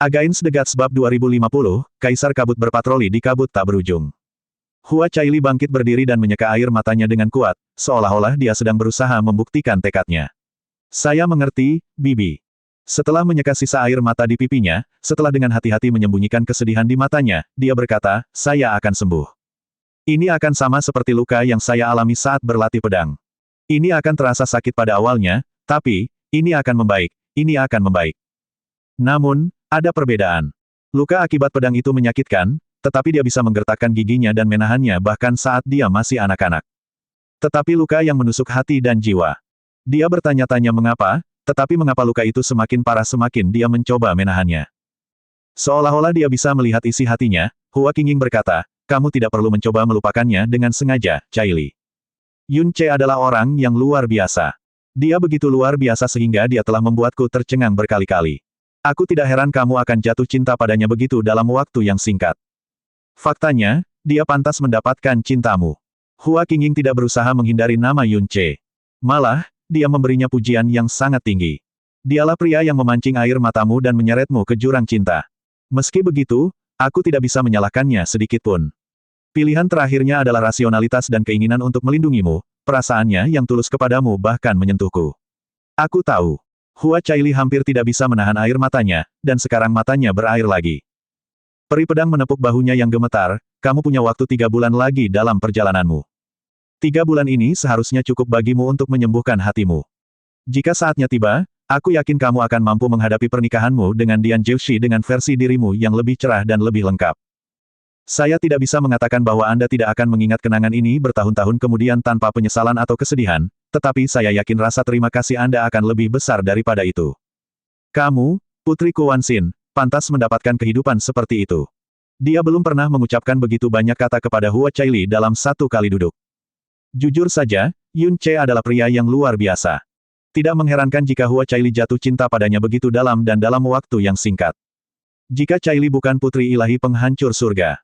Against the Gods Bab 2050, Kaisar Kabut berpatroli di kabut tak berujung. Hua Caili bangkit berdiri dan menyeka air matanya dengan kuat, seolah-olah dia sedang berusaha membuktikan tekadnya. Saya mengerti, Bibi. Setelah menyeka sisa air mata di pipinya, setelah dengan hati-hati menyembunyikan kesedihan di matanya, dia berkata, saya akan sembuh. Ini akan sama seperti luka yang saya alami saat berlatih pedang. Ini akan terasa sakit pada awalnya, tapi, ini akan membaik. Namun, ada perbedaan. Luka akibat pedang itu menyakitkan, tetapi dia bisa menggertakkan giginya dan menahannya bahkan saat dia masih anak-anak. Tetapi luka yang menusuk hati dan jiwa. Dia bertanya-tanya mengapa, tetapi mengapa luka itu semakin parah semakin dia mencoba menahannya. Seolah-olah dia bisa melihat isi hatinya, Hua Qingying berkata, kamu tidak perlu mencoba melupakannya dengan sengaja, Caili. Yun Ce adalah orang yang luar biasa. Dia begitu luar biasa sehingga dia telah membuatku tercengang berkali-kali. Aku tidak heran kamu akan jatuh cinta padanya begitu dalam waktu yang singkat. Faktanya, dia pantas mendapatkan cintamu. Hua Qingying tidak berusaha menghindari nama Yun Ce. Malah, dia memberinya pujian yang sangat tinggi. Dialah pria yang memancing air matamu dan menyeretmu ke jurang cinta. Meski begitu, aku tidak bisa menyalahkannya sedikitpun. Pilihan terakhirnya adalah rasionalitas dan keinginan untuk melindungimu, perasaannya yang tulus kepadamu bahkan menyentuhku. Aku tahu. Hua Caili hampir tidak bisa menahan air matanya, dan sekarang matanya berair lagi. Peri pedang menepuk bahunya yang gemetar, kamu punya waktu 3 bulan lagi dalam perjalananmu. 3 bulan ini seharusnya cukup bagimu untuk menyembuhkan hatimu. Jika saatnya tiba, aku yakin kamu akan mampu menghadapi pernikahanmu dengan Dian Jiushi dengan versi dirimu yang lebih cerah dan lebih lengkap. Saya tidak bisa mengatakan bahwa Anda tidak akan mengingat kenangan ini bertahun-tahun kemudian tanpa penyesalan atau kesedihan, tetapi saya yakin rasa terima kasih Anda akan lebih besar daripada itu. Kamu, Putri Kuan-Sin, pantas mendapatkan kehidupan seperti itu. Dia belum pernah mengucapkan begitu banyak kata kepada Hua Caili dalam satu kali duduk. Jujur saja, Yun Ce adalah pria yang luar biasa. Tidak mengherankan jika Hua Caili jatuh cinta padanya begitu dalam dan dalam waktu yang singkat. Jika Caili bukan putri ilahi penghancur surga.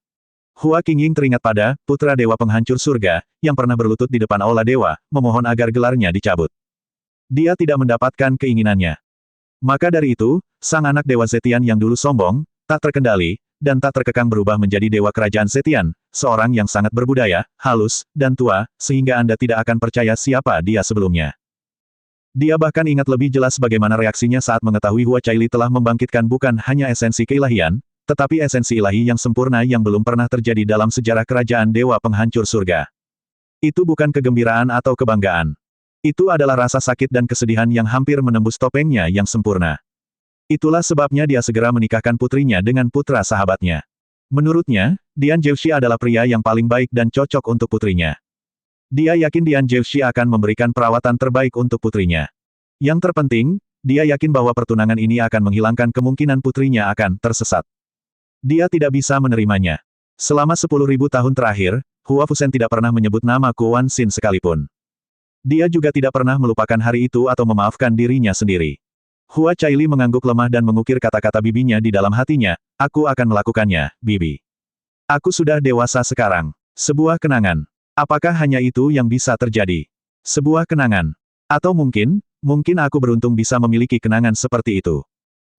Hua Qingying teringat pada putra dewa penghancur surga, yang pernah berlutut di depan aula dewa, memohon agar gelarnya dicabut. Dia tidak mendapatkan keinginannya. Maka dari itu, sang anak dewa Zetian yang dulu sombong, tak terkendali, dan tak terkekang berubah menjadi dewa kerajaan Zetian, seorang yang sangat berbudaya, halus, dan tua, sehingga Anda tidak akan percaya siapa dia sebelumnya. Dia bahkan ingat lebih jelas bagaimana reaksinya saat mengetahui Hua Caili telah membangkitkan bukan hanya esensi keilahian, tetapi esensi ilahi yang sempurna yang belum pernah terjadi dalam sejarah kerajaan dewa penghancur surga. Itu bukan kegembiraan atau kebanggaan. Itu adalah rasa sakit dan kesedihan yang hampir menembus topengnya yang sempurna. Itulah sebabnya dia segera menikahkan putrinya dengan putra sahabatnya. Menurutnya, Dian Jiushi adalah pria yang paling baik dan cocok untuk putrinya. Dia yakin Dian Jiushi akan memberikan perawatan terbaik untuk putrinya. Yang terpenting, dia yakin bahwa pertunangan ini akan menghilangkan kemungkinan putrinya akan tersesat. Dia tidak bisa menerimanya. Selama 10.000 tahun terakhir, Hua Fusen tidak pernah menyebut nama Kuan-Sin sekalipun. Dia juga tidak pernah melupakan hari itu atau memaafkan dirinya sendiri. Hua Caili mengangguk lemah dan mengukir kata-kata bibinya di dalam hatinya, aku akan melakukannya, bibi. Aku sudah dewasa sekarang. Sebuah kenangan. Apakah hanya itu yang bisa terjadi? Sebuah kenangan. Atau mungkin aku beruntung bisa memiliki kenangan seperti itu.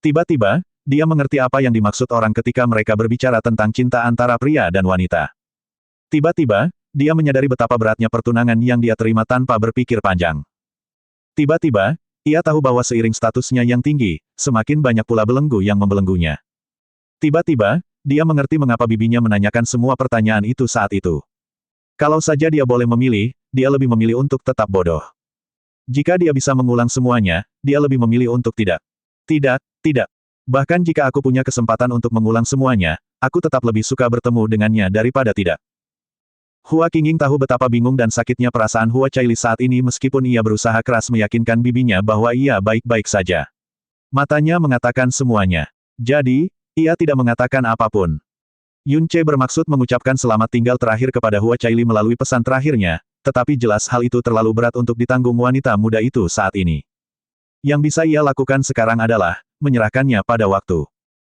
Tiba-tiba, dia mengerti apa yang dimaksud orang ketika mereka berbicara tentang cinta antara pria dan wanita. Tiba-tiba, dia menyadari betapa beratnya pertunangan yang dia terima tanpa berpikir panjang. Tiba-tiba, ia tahu bahwa seiring statusnya yang tinggi, semakin banyak pula belenggu yang membelenggunya. Tiba-tiba, dia mengerti mengapa bibinya menanyakan semua pertanyaan itu saat itu. Kalau saja dia boleh memilih, dia lebih memilih untuk tetap bodoh. Jika dia bisa mengulang semuanya, dia lebih memilih untuk tidak. Tidak. Bahkan jika aku punya kesempatan untuk mengulang semuanya, aku tetap lebih suka bertemu dengannya daripada tidak. Hua Qingying tahu betapa bingung dan sakitnya perasaan Hua Caili saat ini meskipun ia berusaha keras meyakinkan bibinya bahwa ia baik-baik saja. Matanya mengatakan semuanya. Jadi, ia tidak mengatakan apapun. Yun Ce bermaksud mengucapkan selamat tinggal terakhir kepada Hua Caili melalui pesan terakhirnya, tetapi jelas hal itu terlalu berat untuk ditanggung wanita muda itu saat ini. Yang bisa ia lakukan sekarang adalah menyerahkannya pada waktu.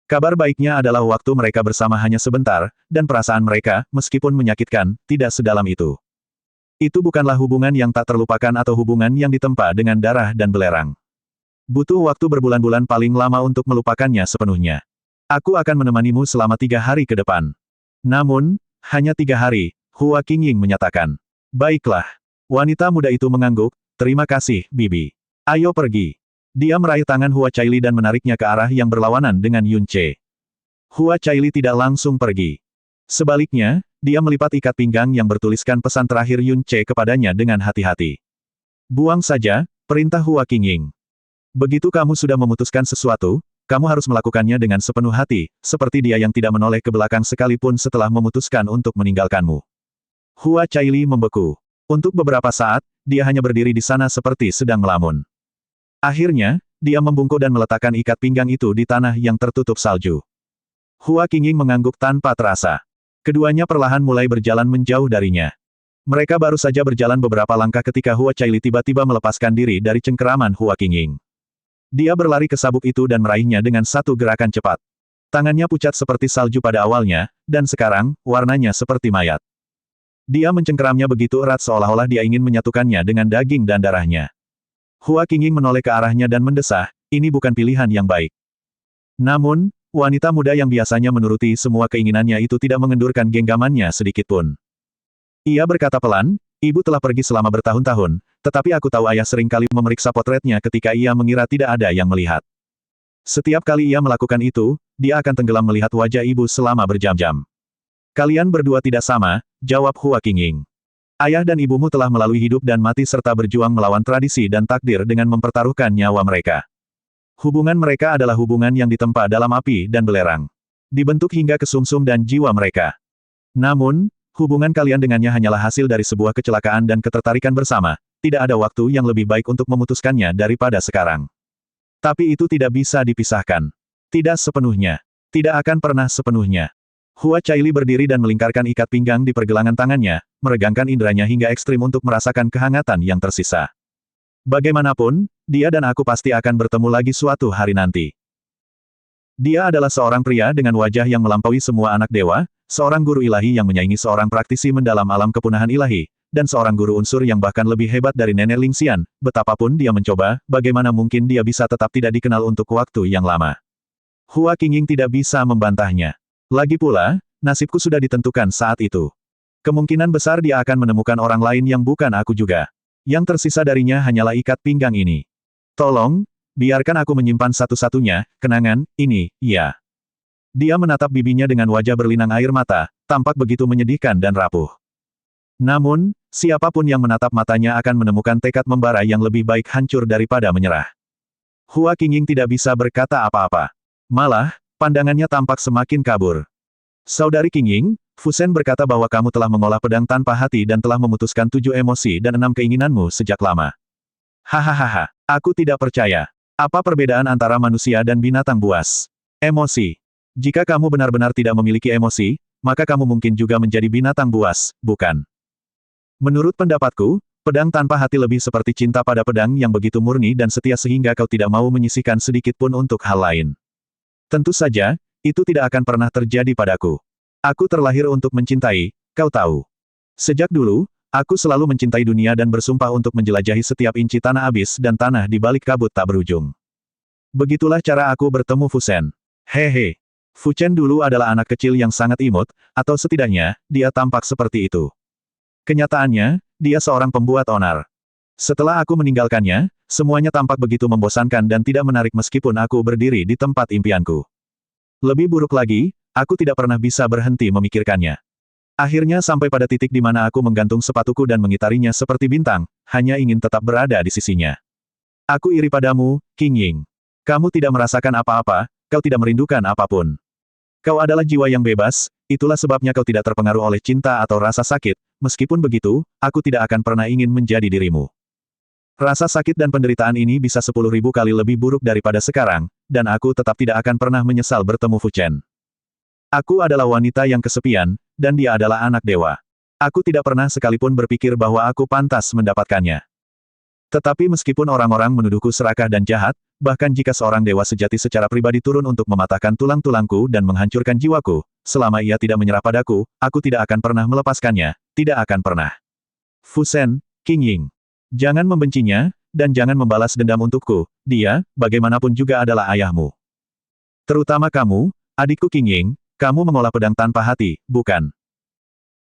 Kabar baiknya adalah waktu mereka bersama hanya sebentar, dan perasaan mereka, meskipun menyakitkan, tidak sedalam itu. Itu bukanlah hubungan yang tak terlupakan atau hubungan yang ditempa dengan darah dan belerang. Butuh waktu berbulan-bulan paling lama untuk melupakannya sepenuhnya. Aku akan menemanimu selama 3 hari ke depan. Namun, hanya 3 hari, Hua Qingying menyatakan. Baiklah. Wanita muda itu mengangguk, terima kasih, Bibi. Ayo pergi. Dia meraih tangan Hua Caili dan menariknya ke arah yang berlawanan dengan Yun Ce. Hua Caili tidak langsung pergi. Sebaliknya, dia melipat ikat pinggang yang bertuliskan pesan terakhir Yun Ce kepadanya dengan hati-hati. Buang saja, perintah Hua Qingying. Begitu kamu sudah memutuskan sesuatu, kamu harus melakukannya dengan sepenuh hati, seperti dia yang tidak menoleh ke belakang sekalipun setelah memutuskan untuk meninggalkanmu. Hua Caili membeku. Untuk beberapa saat, dia hanya berdiri di sana seperti sedang melamun. Akhirnya, dia membungkuk dan meletakkan ikat pinggang itu di tanah yang tertutup salju. Hua Qingying mengangguk tanpa terasa. Keduanya perlahan mulai berjalan menjauh darinya. Mereka baru saja berjalan beberapa langkah ketika Hua Caili tiba-tiba melepaskan diri dari cengkeraman Hua Qingying. Dia berlari ke sabuk itu dan meraihnya dengan satu gerakan cepat. Tangannya pucat seperti salju pada awalnya, dan sekarang, warnanya seperti mayat. Dia mencengkeramnya begitu erat seolah-olah dia ingin menyatukannya dengan daging dan darahnya. Hua Qingying menoleh ke arahnya dan mendesah, ini bukan pilihan yang baik. Namun, wanita muda yang biasanya menuruti semua keinginannya itu tidak mengendurkan genggamannya sedikitpun. Ia berkata pelan, ibu telah pergi selama bertahun-tahun, tetapi aku tahu ayah seringkali memeriksa potretnya ketika ia mengira tidak ada yang melihat. Setiap kali ia melakukan itu, dia akan tenggelam melihat wajah ibu selama berjam-jam. Kalian berdua tidak sama, jawab Hua Qingying. Ayah dan ibumu telah melalui hidup dan mati serta berjuang melawan tradisi dan takdir dengan mempertaruhkan nyawa mereka. Hubungan mereka adalah hubungan yang ditempa dalam api dan belerang. Dibentuk hingga ke sumsum dan jiwa mereka. Namun, hubungan kalian dengannya hanyalah hasil dari sebuah kecelakaan dan ketertarikan bersama, tidak ada waktu yang lebih baik untuk memutuskannya daripada sekarang. Tapi itu tidak bisa dipisahkan. Tidak sepenuhnya. Tidak akan pernah sepenuhnya. Hua Caili berdiri dan melingkarkan ikat pinggang di pergelangan tangannya, meregangkan inderanya hingga ekstrim untuk merasakan kehangatan yang tersisa. Bagaimanapun, dia dan aku pasti akan bertemu lagi suatu hari nanti. Dia adalah seorang pria dengan wajah yang melampaui semua anak dewa, seorang guru ilahi yang menyaingi seorang praktisi mendalam alam kepunahan ilahi, dan seorang guru unsur yang bahkan lebih hebat dari Nenek Ling Xian. Betapapun dia mencoba, bagaimana mungkin dia bisa tetap tidak dikenal untuk waktu yang lama. Hua Qingying tidak bisa membantahnya. Lagi pula, nasibku sudah ditentukan saat itu. Kemungkinan besar dia akan menemukan orang lain yang bukan aku juga. Yang tersisa darinya hanyalah ikat pinggang ini. Tolong, biarkan aku menyimpan satu-satunya kenangan ini, ya. Dia menatap bibinya dengan wajah berlinang air mata, tampak begitu menyedihkan dan rapuh. Namun, siapapun yang menatap matanya akan menemukan tekad membara yang lebih baik hancur daripada menyerah. Hua Qingying tidak bisa berkata apa-apa. Malah, pandangannya tampak semakin kabur. Saudari Qingying, Fusen berkata bahwa kamu telah mengolah pedang tanpa hati dan telah memutuskan 7 emosi dan 6 keinginanmu sejak lama. Hahaha, aku tidak percaya. Apa perbedaan antara manusia dan binatang buas? Emosi. Jika kamu benar-benar tidak memiliki emosi, maka kamu mungkin juga menjadi binatang buas, bukan? Menurut pendapatku, pedang tanpa hati lebih seperti cinta pada pedang yang begitu murni dan setia sehingga kau tidak mau menyisihkan sedikit pun untuk hal lain. Tentu saja, itu tidak akan pernah terjadi padaku. Aku terlahir untuk mencintai, kau tahu. Sejak dulu, aku selalu mencintai dunia dan bersumpah untuk menjelajahi setiap inci tanah abis dan tanah di balik kabut tak berujung. Begitulah cara aku bertemu Fusen. Hehe. Fuchen dulu adalah anak kecil yang sangat imut, atau setidaknya, dia tampak seperti itu. Kenyataannya, dia seorang pembuat onar. Setelah aku meninggalkannya, semuanya tampak begitu membosankan dan tidak menarik meskipun aku berdiri di tempat impianku. Lebih buruk lagi, aku tidak pernah bisa berhenti memikirkannya. Akhirnya sampai pada titik di mana aku menggantung sepatuku dan mengitarinya seperti bintang, hanya ingin tetap berada di sisinya. Aku iri padamu, Qingying. Kamu tidak merasakan apa-apa, kau tidak merindukan apapun. Kau adalah jiwa yang bebas, itulah sebabnya kau tidak terpengaruh oleh cinta atau rasa sakit, meskipun begitu, aku tidak akan pernah ingin menjadi dirimu. Rasa sakit dan penderitaan ini bisa 10.000 kali lebih buruk daripada sekarang, dan aku tetap tidak akan pernah menyesal bertemu Fuchen. Aku adalah wanita yang kesepian, dan dia adalah anak dewa. Aku tidak pernah sekalipun berpikir bahwa aku pantas mendapatkannya. Tetapi meskipun orang-orang menuduhku serakah dan jahat, bahkan jika seorang dewa sejati secara pribadi turun untuk mematahkan tulang-tulangku dan menghancurkan jiwaku, selama ia tidak menyerah padaku, aku tidak akan pernah melepaskannya, tidak akan pernah. Fusen, Qingying. Jangan membencinya, dan jangan membalas dendam untukku, dia, bagaimanapun juga adalah ayahmu. Terutama kamu, Adikku Qing Ying, kamu mengolah pedang tanpa hati, bukan?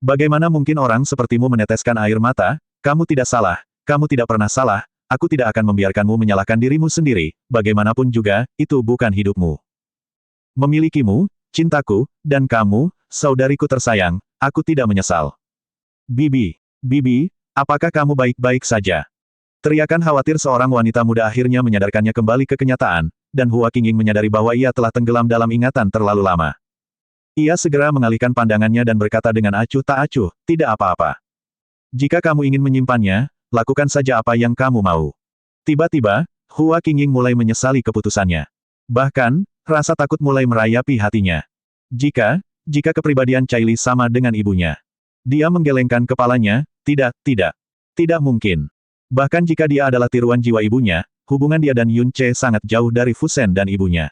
Bagaimana mungkin orang sepertimu meneteskan air mata? Kamu tidak salah, kamu tidak pernah salah, aku tidak akan membiarkanmu menyalahkan dirimu sendiri, bagaimanapun juga, itu bukan hidupmu. Memilikimu, cintaku, dan kamu, saudariku tersayang, aku tidak menyesal. Bibi, Bibi, apakah kamu baik-baik saja? Teriakan khawatir seorang wanita muda akhirnya menyadarkannya kembali ke kenyataan, dan Hua Qingying menyadari bahwa ia telah tenggelam dalam ingatan terlalu lama. Ia segera mengalihkan pandangannya dan berkata dengan acuh tak acuh, tidak apa-apa. Jika kamu ingin menyimpannya, lakukan saja apa yang kamu mau. Tiba-tiba, Hua Qingying mulai menyesali keputusannya. Bahkan, rasa takut mulai merayapi hatinya. Jika kepribadian Cai Li sama dengan ibunya. Dia menggelengkan kepalanya, tidak mungkin. Bahkan jika dia adalah tiruan jiwa ibunya, hubungan dia dan Yun Ce sangat jauh dari Fu Shen dan ibunya.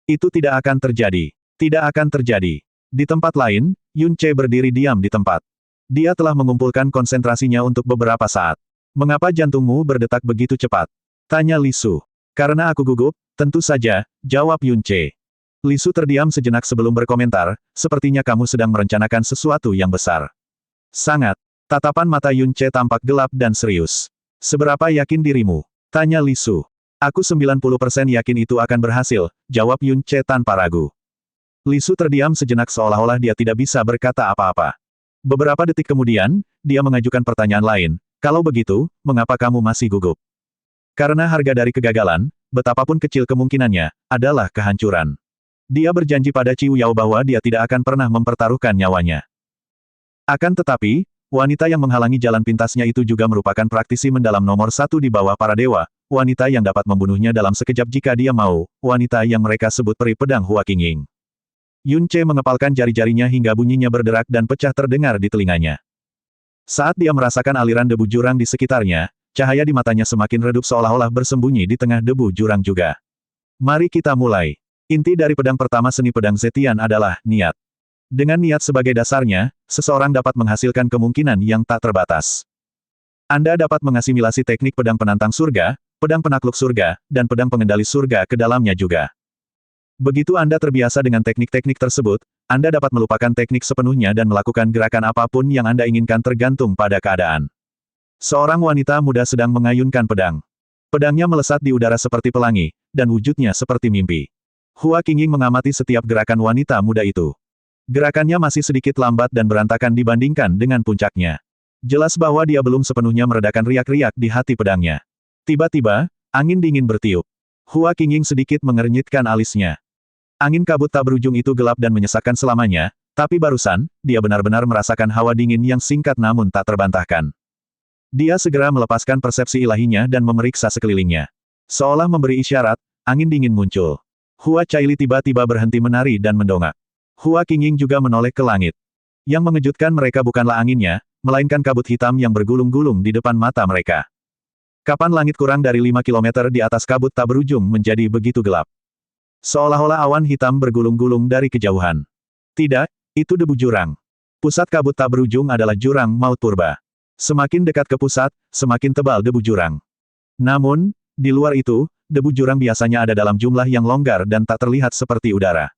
Itu tidak akan terjadi. Tidak akan terjadi. Di tempat lain, Yun Ce berdiri diam di tempat. Dia telah mengumpulkan konsentrasinya untuk beberapa saat. Mengapa jantungmu berdetak begitu cepat? Tanya Li Su. Karena aku gugup, tentu saja, jawab Yun Ce. Li Su terdiam sejenak sebelum berkomentar, sepertinya kamu sedang merencanakan sesuatu yang besar. Sangat. Tatapan mata Yun Ce tampak gelap dan serius. Seberapa yakin dirimu? Tanya Li Su. Aku 90% yakin itu akan berhasil, jawab Yun Ce tanpa ragu. Li Su terdiam sejenak seolah-olah dia tidak bisa berkata apa-apa. Beberapa detik kemudian, dia mengajukan pertanyaan lain, kalau begitu, mengapa kamu masih gugup? Karena harga dari kegagalan, betapapun kecil kemungkinannya, adalah kehancuran. Dia berjanji pada Ciu Yao bahwa dia tidak akan pernah mempertaruhkan nyawanya. Akan tetapi, wanita yang menghalangi jalan pintasnya itu juga merupakan praktisi mendalam nomor satu di bawah para dewa, wanita yang dapat membunuhnya dalam sekejap jika dia mau, wanita yang mereka sebut peri pedang Hua Qingying. Yun Ce mengepalkan jari-jarinya hingga bunyinya berderak dan pecah terdengar di telinganya. Saat dia merasakan aliran debu jurang di sekitarnya, cahaya di matanya semakin redup seolah-olah bersembunyi di tengah debu jurang juga. Mari kita mulai. Inti dari pedang pertama seni pedang Zetian adalah niat. Dengan niat sebagai dasarnya, seseorang dapat menghasilkan kemungkinan yang tak terbatas. Anda dapat mengasimilasi teknik pedang penantang surga, pedang penakluk surga, dan pedang pengendali surga ke dalamnya juga. Begitu Anda terbiasa dengan teknik-teknik tersebut, Anda dapat melupakan teknik sepenuhnya dan melakukan gerakan apapun yang Anda inginkan tergantung pada keadaan. Seorang wanita muda sedang mengayunkan pedang. Pedangnya melesat di udara seperti pelangi, dan wujudnya seperti mimpi. Hua Qingying mengamati setiap gerakan wanita muda itu. Gerakannya masih sedikit lambat dan berantakan dibandingkan dengan puncaknya. Jelas bahwa dia belum sepenuhnya meredakan riak-riak di hati pedangnya. Tiba-tiba, angin dingin bertiup. Hua Qingying sedikit mengernyitkan alisnya. Angin kabut tak berujung itu gelap dan menyesakkan selamanya, tapi barusan, dia benar-benar merasakan hawa dingin yang singkat namun tak terbantahkan. Dia segera melepaskan persepsi ilahinya dan memeriksa sekelilingnya. Seolah memberi isyarat, angin dingin muncul. Hua Caili tiba-tiba berhenti menari dan mendongak. Hua Qingying juga menoleh ke langit. Yang mengejutkan mereka bukanlah anginnya, melainkan kabut hitam yang bergulung-gulung di depan mata mereka. Kapan langit kurang dari 5 kilometer di atas kabut tak berujung menjadi begitu gelap? Seolah-olah awan hitam bergulung-gulung dari kejauhan. Tidak, itu debu jurang. Pusat kabut tak berujung adalah jurang maut purba. Semakin dekat ke pusat, semakin tebal debu jurang. Namun, di luar itu, debu jurang biasanya ada dalam jumlah yang longgar dan tak terlihat seperti udara.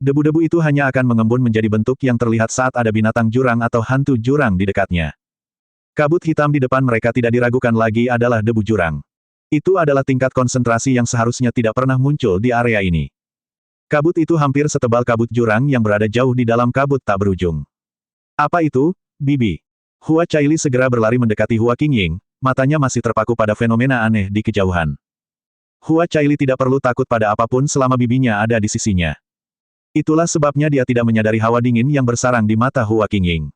Debu-debu itu hanya akan mengembun menjadi bentuk yang terlihat saat ada binatang jurang atau hantu jurang di dekatnya. Kabut hitam di depan mereka tidak diragukan lagi adalah debu jurang. Itu adalah tingkat konsentrasi yang seharusnya tidak pernah muncul di area ini. Kabut itu hampir setebal kabut jurang yang berada jauh di dalam kabut tak berujung. Apa itu, Bibi? Hua Caili segera berlari mendekati Hua Qingying, matanya masih terpaku pada fenomena aneh di kejauhan. Hua Caili tidak perlu takut pada apapun selama bibinya ada di sisinya. Itulah sebabnya dia tidak menyadari hawa dingin yang bersarang di mata Hua Qingying.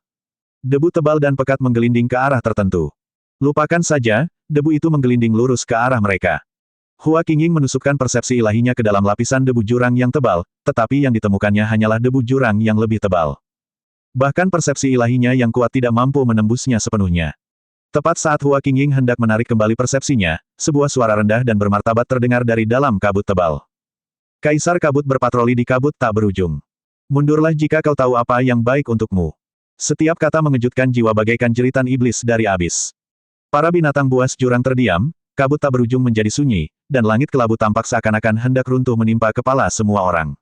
Debu tebal dan pekat menggelinding ke arah tertentu. Lupakan saja, debu itu menggelinding lurus ke arah mereka. Hua Qingying menusukkan persepsi ilahinya ke dalam lapisan debu jurang yang tebal, tetapi yang ditemukannya hanyalah debu jurang yang lebih tebal. Bahkan persepsi ilahinya yang kuat tidak mampu menembusnya sepenuhnya. Tepat saat Hua Qingying hendak menarik kembali persepsinya, sebuah suara rendah dan bermartabat terdengar dari dalam kabut tebal. Kaisar kabut berpatroli di kabut tak berujung. Mundurlah jika kau tahu apa yang baik untukmu. Setiap kata mengejutkan jiwa bagaikan jeritan iblis dari abis. Para binatang buas jurang terdiam, kabut tak berujung menjadi sunyi, dan langit kelabu tampak seakan-akan hendak runtuh menimpa kepala semua orang.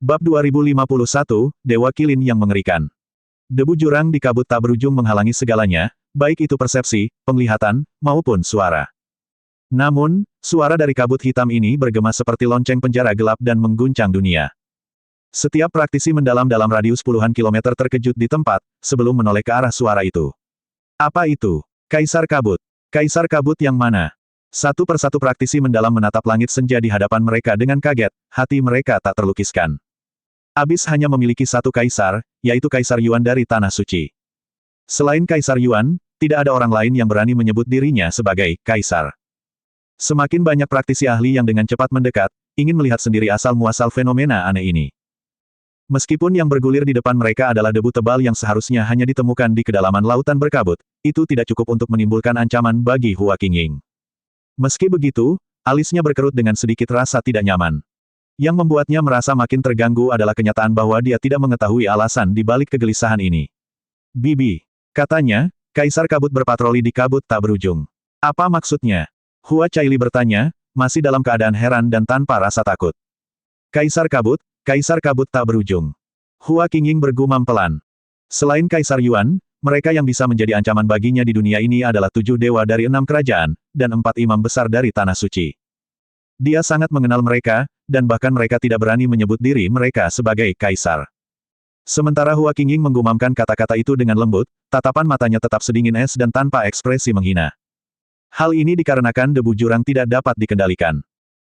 Bab 2051, Dewa Kilin yang mengerikan. Debu jurang di kabut tak berujung menghalangi segalanya, baik itu persepsi, penglihatan, maupun suara. Namun, suara dari kabut hitam ini bergema seperti lonceng penjara gelap dan mengguncang dunia. Setiap praktisi mendalam dalam radius puluhan kilometer terkejut di tempat, sebelum menoleh ke arah suara itu. Apa itu? Kaisar Kabut. Kaisar Kabut yang mana? Satu persatu praktisi mendalam menatap langit senja di hadapan mereka dengan kaget, hati mereka tak terlukiskan. Abis hanya memiliki satu kaisar, yaitu Kaisar Yuan dari Tanah Suci. Selain Kaisar Yuan, tidak ada orang lain yang berani menyebut dirinya sebagai kaisar. Semakin banyak praktisi ahli yang dengan cepat mendekat, ingin melihat sendiri asal-muasal fenomena aneh ini. Meskipun yang bergulir di depan mereka adalah debu tebal yang seharusnya hanya ditemukan di kedalaman lautan berkabut, itu tidak cukup untuk menimbulkan ancaman bagi Hua Qingying. Meski begitu, alisnya berkerut dengan sedikit rasa tidak nyaman. Yang membuatnya merasa makin terganggu adalah kenyataan bahwa dia tidak mengetahui alasan di balik kegelisahan ini. Bibi, katanya, Kaisar Kabut berpatroli di kabut tak berujung. Apa maksudnya? Hua Caili bertanya, masih dalam keadaan heran dan tanpa rasa takut. Kaisar Kabut tak berujung. Hua Qingying bergumam pelan. Selain Kaisar Yuan, mereka yang bisa menjadi ancaman baginya di dunia ini adalah 7 dewa dari 6 kerajaan, dan 4 imam besar dari Tanah Suci. Dia sangat mengenal mereka, dan bahkan mereka tidak berani menyebut diri mereka sebagai kaisar. Sementara Hua Qingying menggumamkan kata-kata itu dengan lembut, tatapan matanya tetap sedingin es dan tanpa ekspresi menghina. Hal ini dikarenakan debu jurang tidak dapat dikendalikan.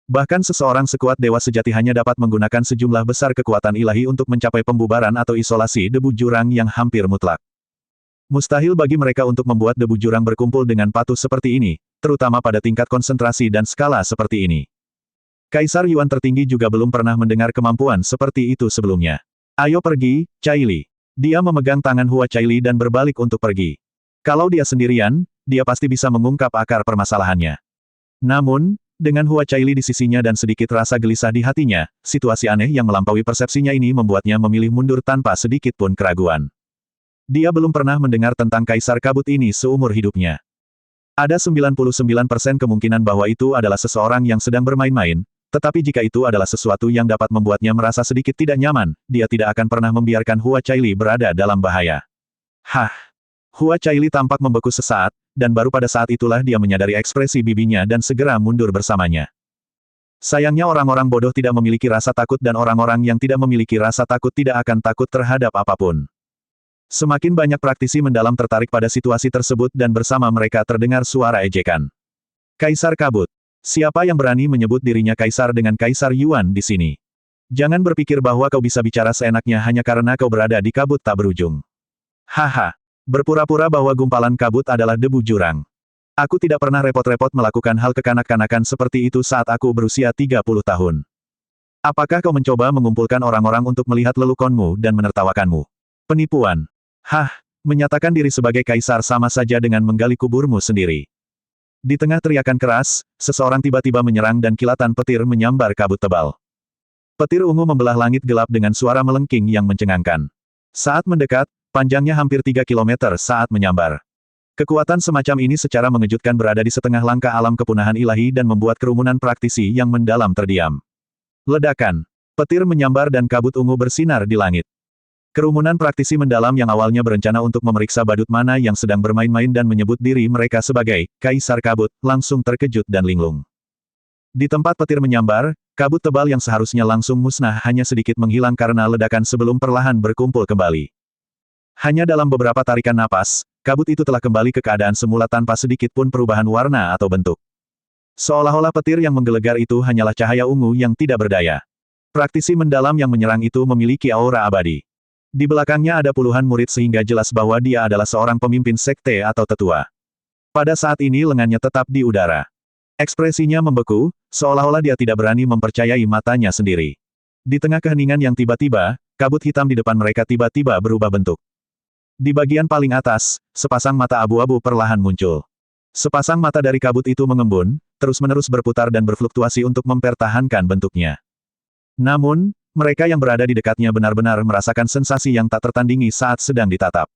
Bahkan seseorang sekuat dewa sejati hanya dapat menggunakan sejumlah besar kekuatan ilahi untuk mencapai pembubaran atau isolasi debu jurang yang hampir mutlak. Mustahil bagi mereka untuk membuat debu jurang berkumpul dengan patuh seperti ini, terutama pada tingkat konsentrasi dan skala seperti ini. Kaisar Yuan tertinggi juga belum pernah mendengar kemampuan seperti itu sebelumnya. Ayo pergi, Caili. Dia memegang tangan Hua Caili dan berbalik untuk pergi. Kalau dia sendirian, dia pasti bisa mengungkap akar permasalahannya. Namun, dengan Hua Caili di sisinya dan sedikit rasa gelisah di hatinya, situasi aneh yang melampaui persepsinya ini membuatnya memilih mundur tanpa sedikit pun keraguan. Dia belum pernah mendengar tentang Kaisar Kabut ini seumur hidupnya. Ada 99% kemungkinan bahwa itu adalah seseorang yang sedang bermain-main, tetapi jika itu adalah sesuatu yang dapat membuatnya merasa sedikit tidak nyaman, dia tidak akan pernah membiarkan Hua Caili berada dalam bahaya. Hah! Hua Caili tampak membeku sesaat, dan baru pada saat itulah dia menyadari ekspresi bibinya dan segera mundur bersamanya. Sayangnya orang-orang bodoh tidak memiliki rasa takut dan orang-orang yang tidak memiliki rasa takut tidak akan takut terhadap apapun. Semakin banyak praktisi mendalam tertarik pada situasi tersebut dan bersama mereka terdengar suara ejekan. Kaisar Kabut. Siapa yang berani menyebut dirinya kaisar dengan Kaisar Yuan di sini? Jangan berpikir bahwa kau bisa bicara seenaknya hanya karena kau berada di kabut tak berujung. Haha. Berpura-pura bahwa gumpalan kabut adalah debu jurang. Aku tidak pernah repot-repot melakukan hal kekanak-kanakan seperti itu saat aku berusia 30 tahun. Apakah kau mencoba mengumpulkan orang-orang untuk melihat lelukonmu dan menertawakanmu? Penipuan. Hah, menyatakan diri sebagai kaisar sama saja dengan menggali kuburmu sendiri. Di tengah teriakan keras, seseorang tiba-tiba menyerang dan kilatan petir menyambar kabut tebal. Petir ungu membelah langit gelap dengan suara melengking yang mencengangkan. Saat mendekat, panjangnya hampir 3 kilometer saat menyambar. Kekuatan semacam ini secara mengejutkan berada di setengah langkah alam kepunahan ilahi dan membuat kerumunan praktisi yang mendalam terdiam. Ledakan. Petir menyambar dan kabut ungu bersinar di langit. Kerumunan praktisi mendalam yang awalnya berencana untuk memeriksa badut mana yang sedang bermain-main dan menyebut diri mereka sebagai Kaisar Kabut, langsung terkejut dan linglung. Di tempat petir menyambar, kabut tebal yang seharusnya langsung musnah hanya sedikit menghilang karena ledakan sebelum perlahan berkumpul kembali. Hanya dalam beberapa tarikan napas, kabut itu telah kembali ke keadaan semula tanpa sedikit pun perubahan warna atau bentuk. Seolah-olah petir yang menggelegar itu hanyalah cahaya ungu yang tidak berdaya. Praktisi mendalam yang menyerang itu memiliki aura abadi. Di belakangnya ada puluhan murid sehingga jelas bahwa dia adalah seorang pemimpin sekte atau tetua. Pada saat ini lengannya tetap di udara. Ekspresinya membeku, seolah-olah dia tidak berani mempercayai matanya sendiri. Di tengah keheningan yang tiba-tiba, kabut hitam di depan mereka tiba-tiba berubah bentuk. Di bagian paling atas, sepasang mata abu-abu perlahan muncul. Sepasang mata dari kabut itu mengembun, terus-menerus berputar dan berfluktuasi untuk mempertahankan bentuknya. Namun, mereka yang berada di dekatnya benar-benar merasakan sensasi yang tak tertandingi saat sedang ditatap.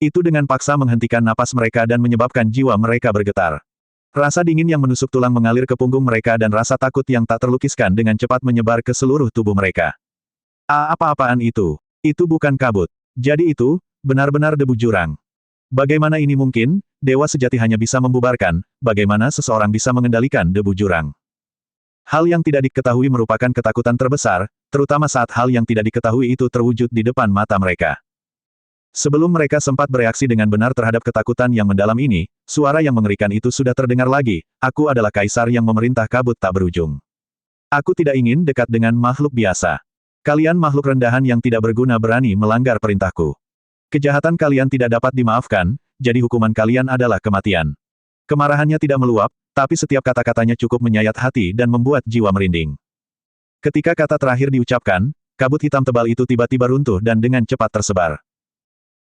Itu dengan paksa menghentikan napas mereka dan menyebabkan jiwa mereka bergetar. Rasa dingin yang menusuk tulang mengalir ke punggung mereka dan rasa takut yang tak terlukiskan dengan cepat menyebar ke seluruh tubuh mereka. Apa-apaan itu? Itu bukan kabut. Jadi itu, benar-benar debu jurang. Bagaimana ini mungkin? Dewa sejati hanya bisa membubarkan, bagaimana seseorang bisa mengendalikan debu jurang. Hal yang tidak diketahui merupakan ketakutan terbesar, terutama saat hal yang tidak diketahui itu terwujud di depan mata mereka. Sebelum mereka sempat bereaksi dengan benar terhadap ketakutan yang mendalam ini, suara yang mengerikan itu sudah terdengar lagi, aku adalah kaisar yang memerintah kabut tak berujung. Aku tidak ingin dekat dengan makhluk biasa. Kalian makhluk rendahan yang tidak berguna berani melanggar perintahku. Kejahatan kalian tidak dapat dimaafkan, jadi hukuman kalian adalah kematian. Kemarahannya tidak meluap, tapi setiap kata-katanya cukup menyayat hati dan membuat jiwa merinding. Ketika kata terakhir diucapkan, kabut hitam tebal itu tiba-tiba runtuh dan dengan cepat tersebar.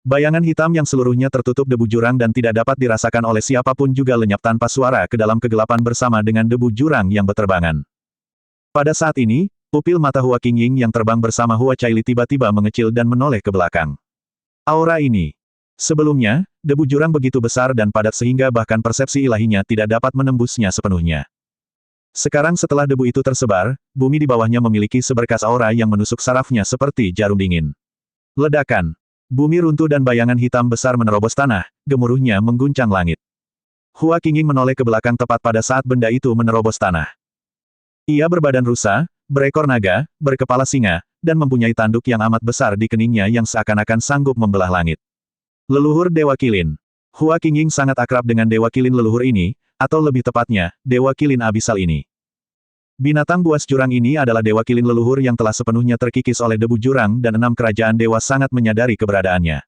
Bayangan hitam yang seluruhnya tertutup debu jurang dan tidak dapat dirasakan oleh siapapun juga lenyap tanpa suara ke dalam kegelapan bersama dengan debu jurang yang berterbangan. Pada saat ini, pupil mata Hua Qingying yang terbang bersama Hua Caili tiba-tiba mengecil dan menoleh ke belakang. Aura ini. Sebelumnya, debu jurang begitu besar dan padat sehingga bahkan persepsi ilahinya tidak dapat menembusnya sepenuhnya. Sekarang setelah debu itu tersebar, bumi di bawahnya memiliki seberkas aura yang menusuk sarafnya seperti jarum dingin. Ledakan. Bumi runtuh dan bayangan hitam besar menerobos tanah, gemuruhnya mengguncang langit. Hua Qingying menoleh ke belakang tepat pada saat benda itu menerobos tanah. Ia berbadan rusa, berekor naga, berkepala singa, dan mempunyai tanduk yang amat besar di keningnya yang seakan-akan sanggup membelah langit. Leluhur Dewa Kilin. Hua Qingying sangat akrab dengan Dewa Kilin leluhur ini, atau lebih tepatnya, Dewa Kilin abisal ini. Binatang buas jurang ini adalah Dewa Kilin leluhur yang telah sepenuhnya terkikis oleh debu jurang dan 6 kerajaan dewa sangat menyadari keberadaannya.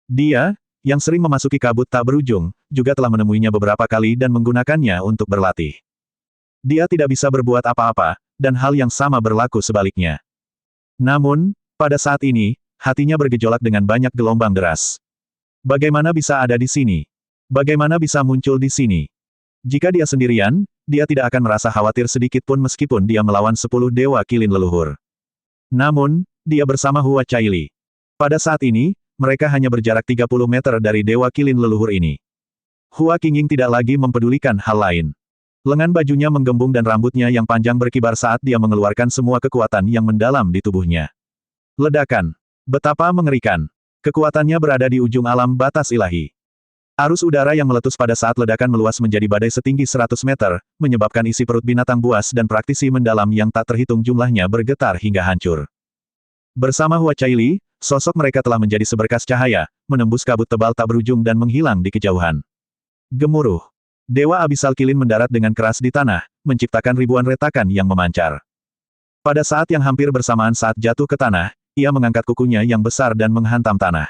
Dia, yang sering memasuki kabut tak berujung, juga telah menemuinya beberapa kali dan menggunakannya untuk berlatih. Dia tidak bisa berbuat apa-apa, dan hal yang sama berlaku sebaliknya. Namun, pada saat ini, hatinya bergejolak dengan banyak gelombang deras. Bagaimana bisa ada di sini? Bagaimana bisa muncul di sini? Jika dia sendirian, dia tidak akan merasa khawatir sedikit pun meskipun dia melawan 10 Dewa Kilin leluhur. Namun, dia bersama Hua Caili. Pada saat ini, mereka hanya berjarak 30 meter dari Dewa Kilin leluhur ini. Hua Qingying tidak lagi mempedulikan hal lain. Lengan bajunya menggembung dan rambutnya yang panjang berkibar saat dia mengeluarkan semua kekuatan yang mendalam di tubuhnya. Ledakan. Betapa mengerikan. Kekuatannya berada di ujung alam batas ilahi. Arus udara yang meletus pada saat ledakan meluas menjadi badai setinggi 100 meter, menyebabkan isi perut binatang buas dan praktisi mendalam yang tak terhitung jumlahnya bergetar hingga hancur. Bersama Hua Caili, sosok mereka telah menjadi seberkas cahaya, menembus kabut tebal tak berujung dan menghilang di kejauhan. Gemuruh. Dewa Abisal Kilin mendarat dengan keras di tanah, menciptakan ribuan retakan yang memancar. Pada saat yang hampir bersamaan saat jatuh ke tanah, ia mengangkat kukunya yang besar dan menghantam tanah.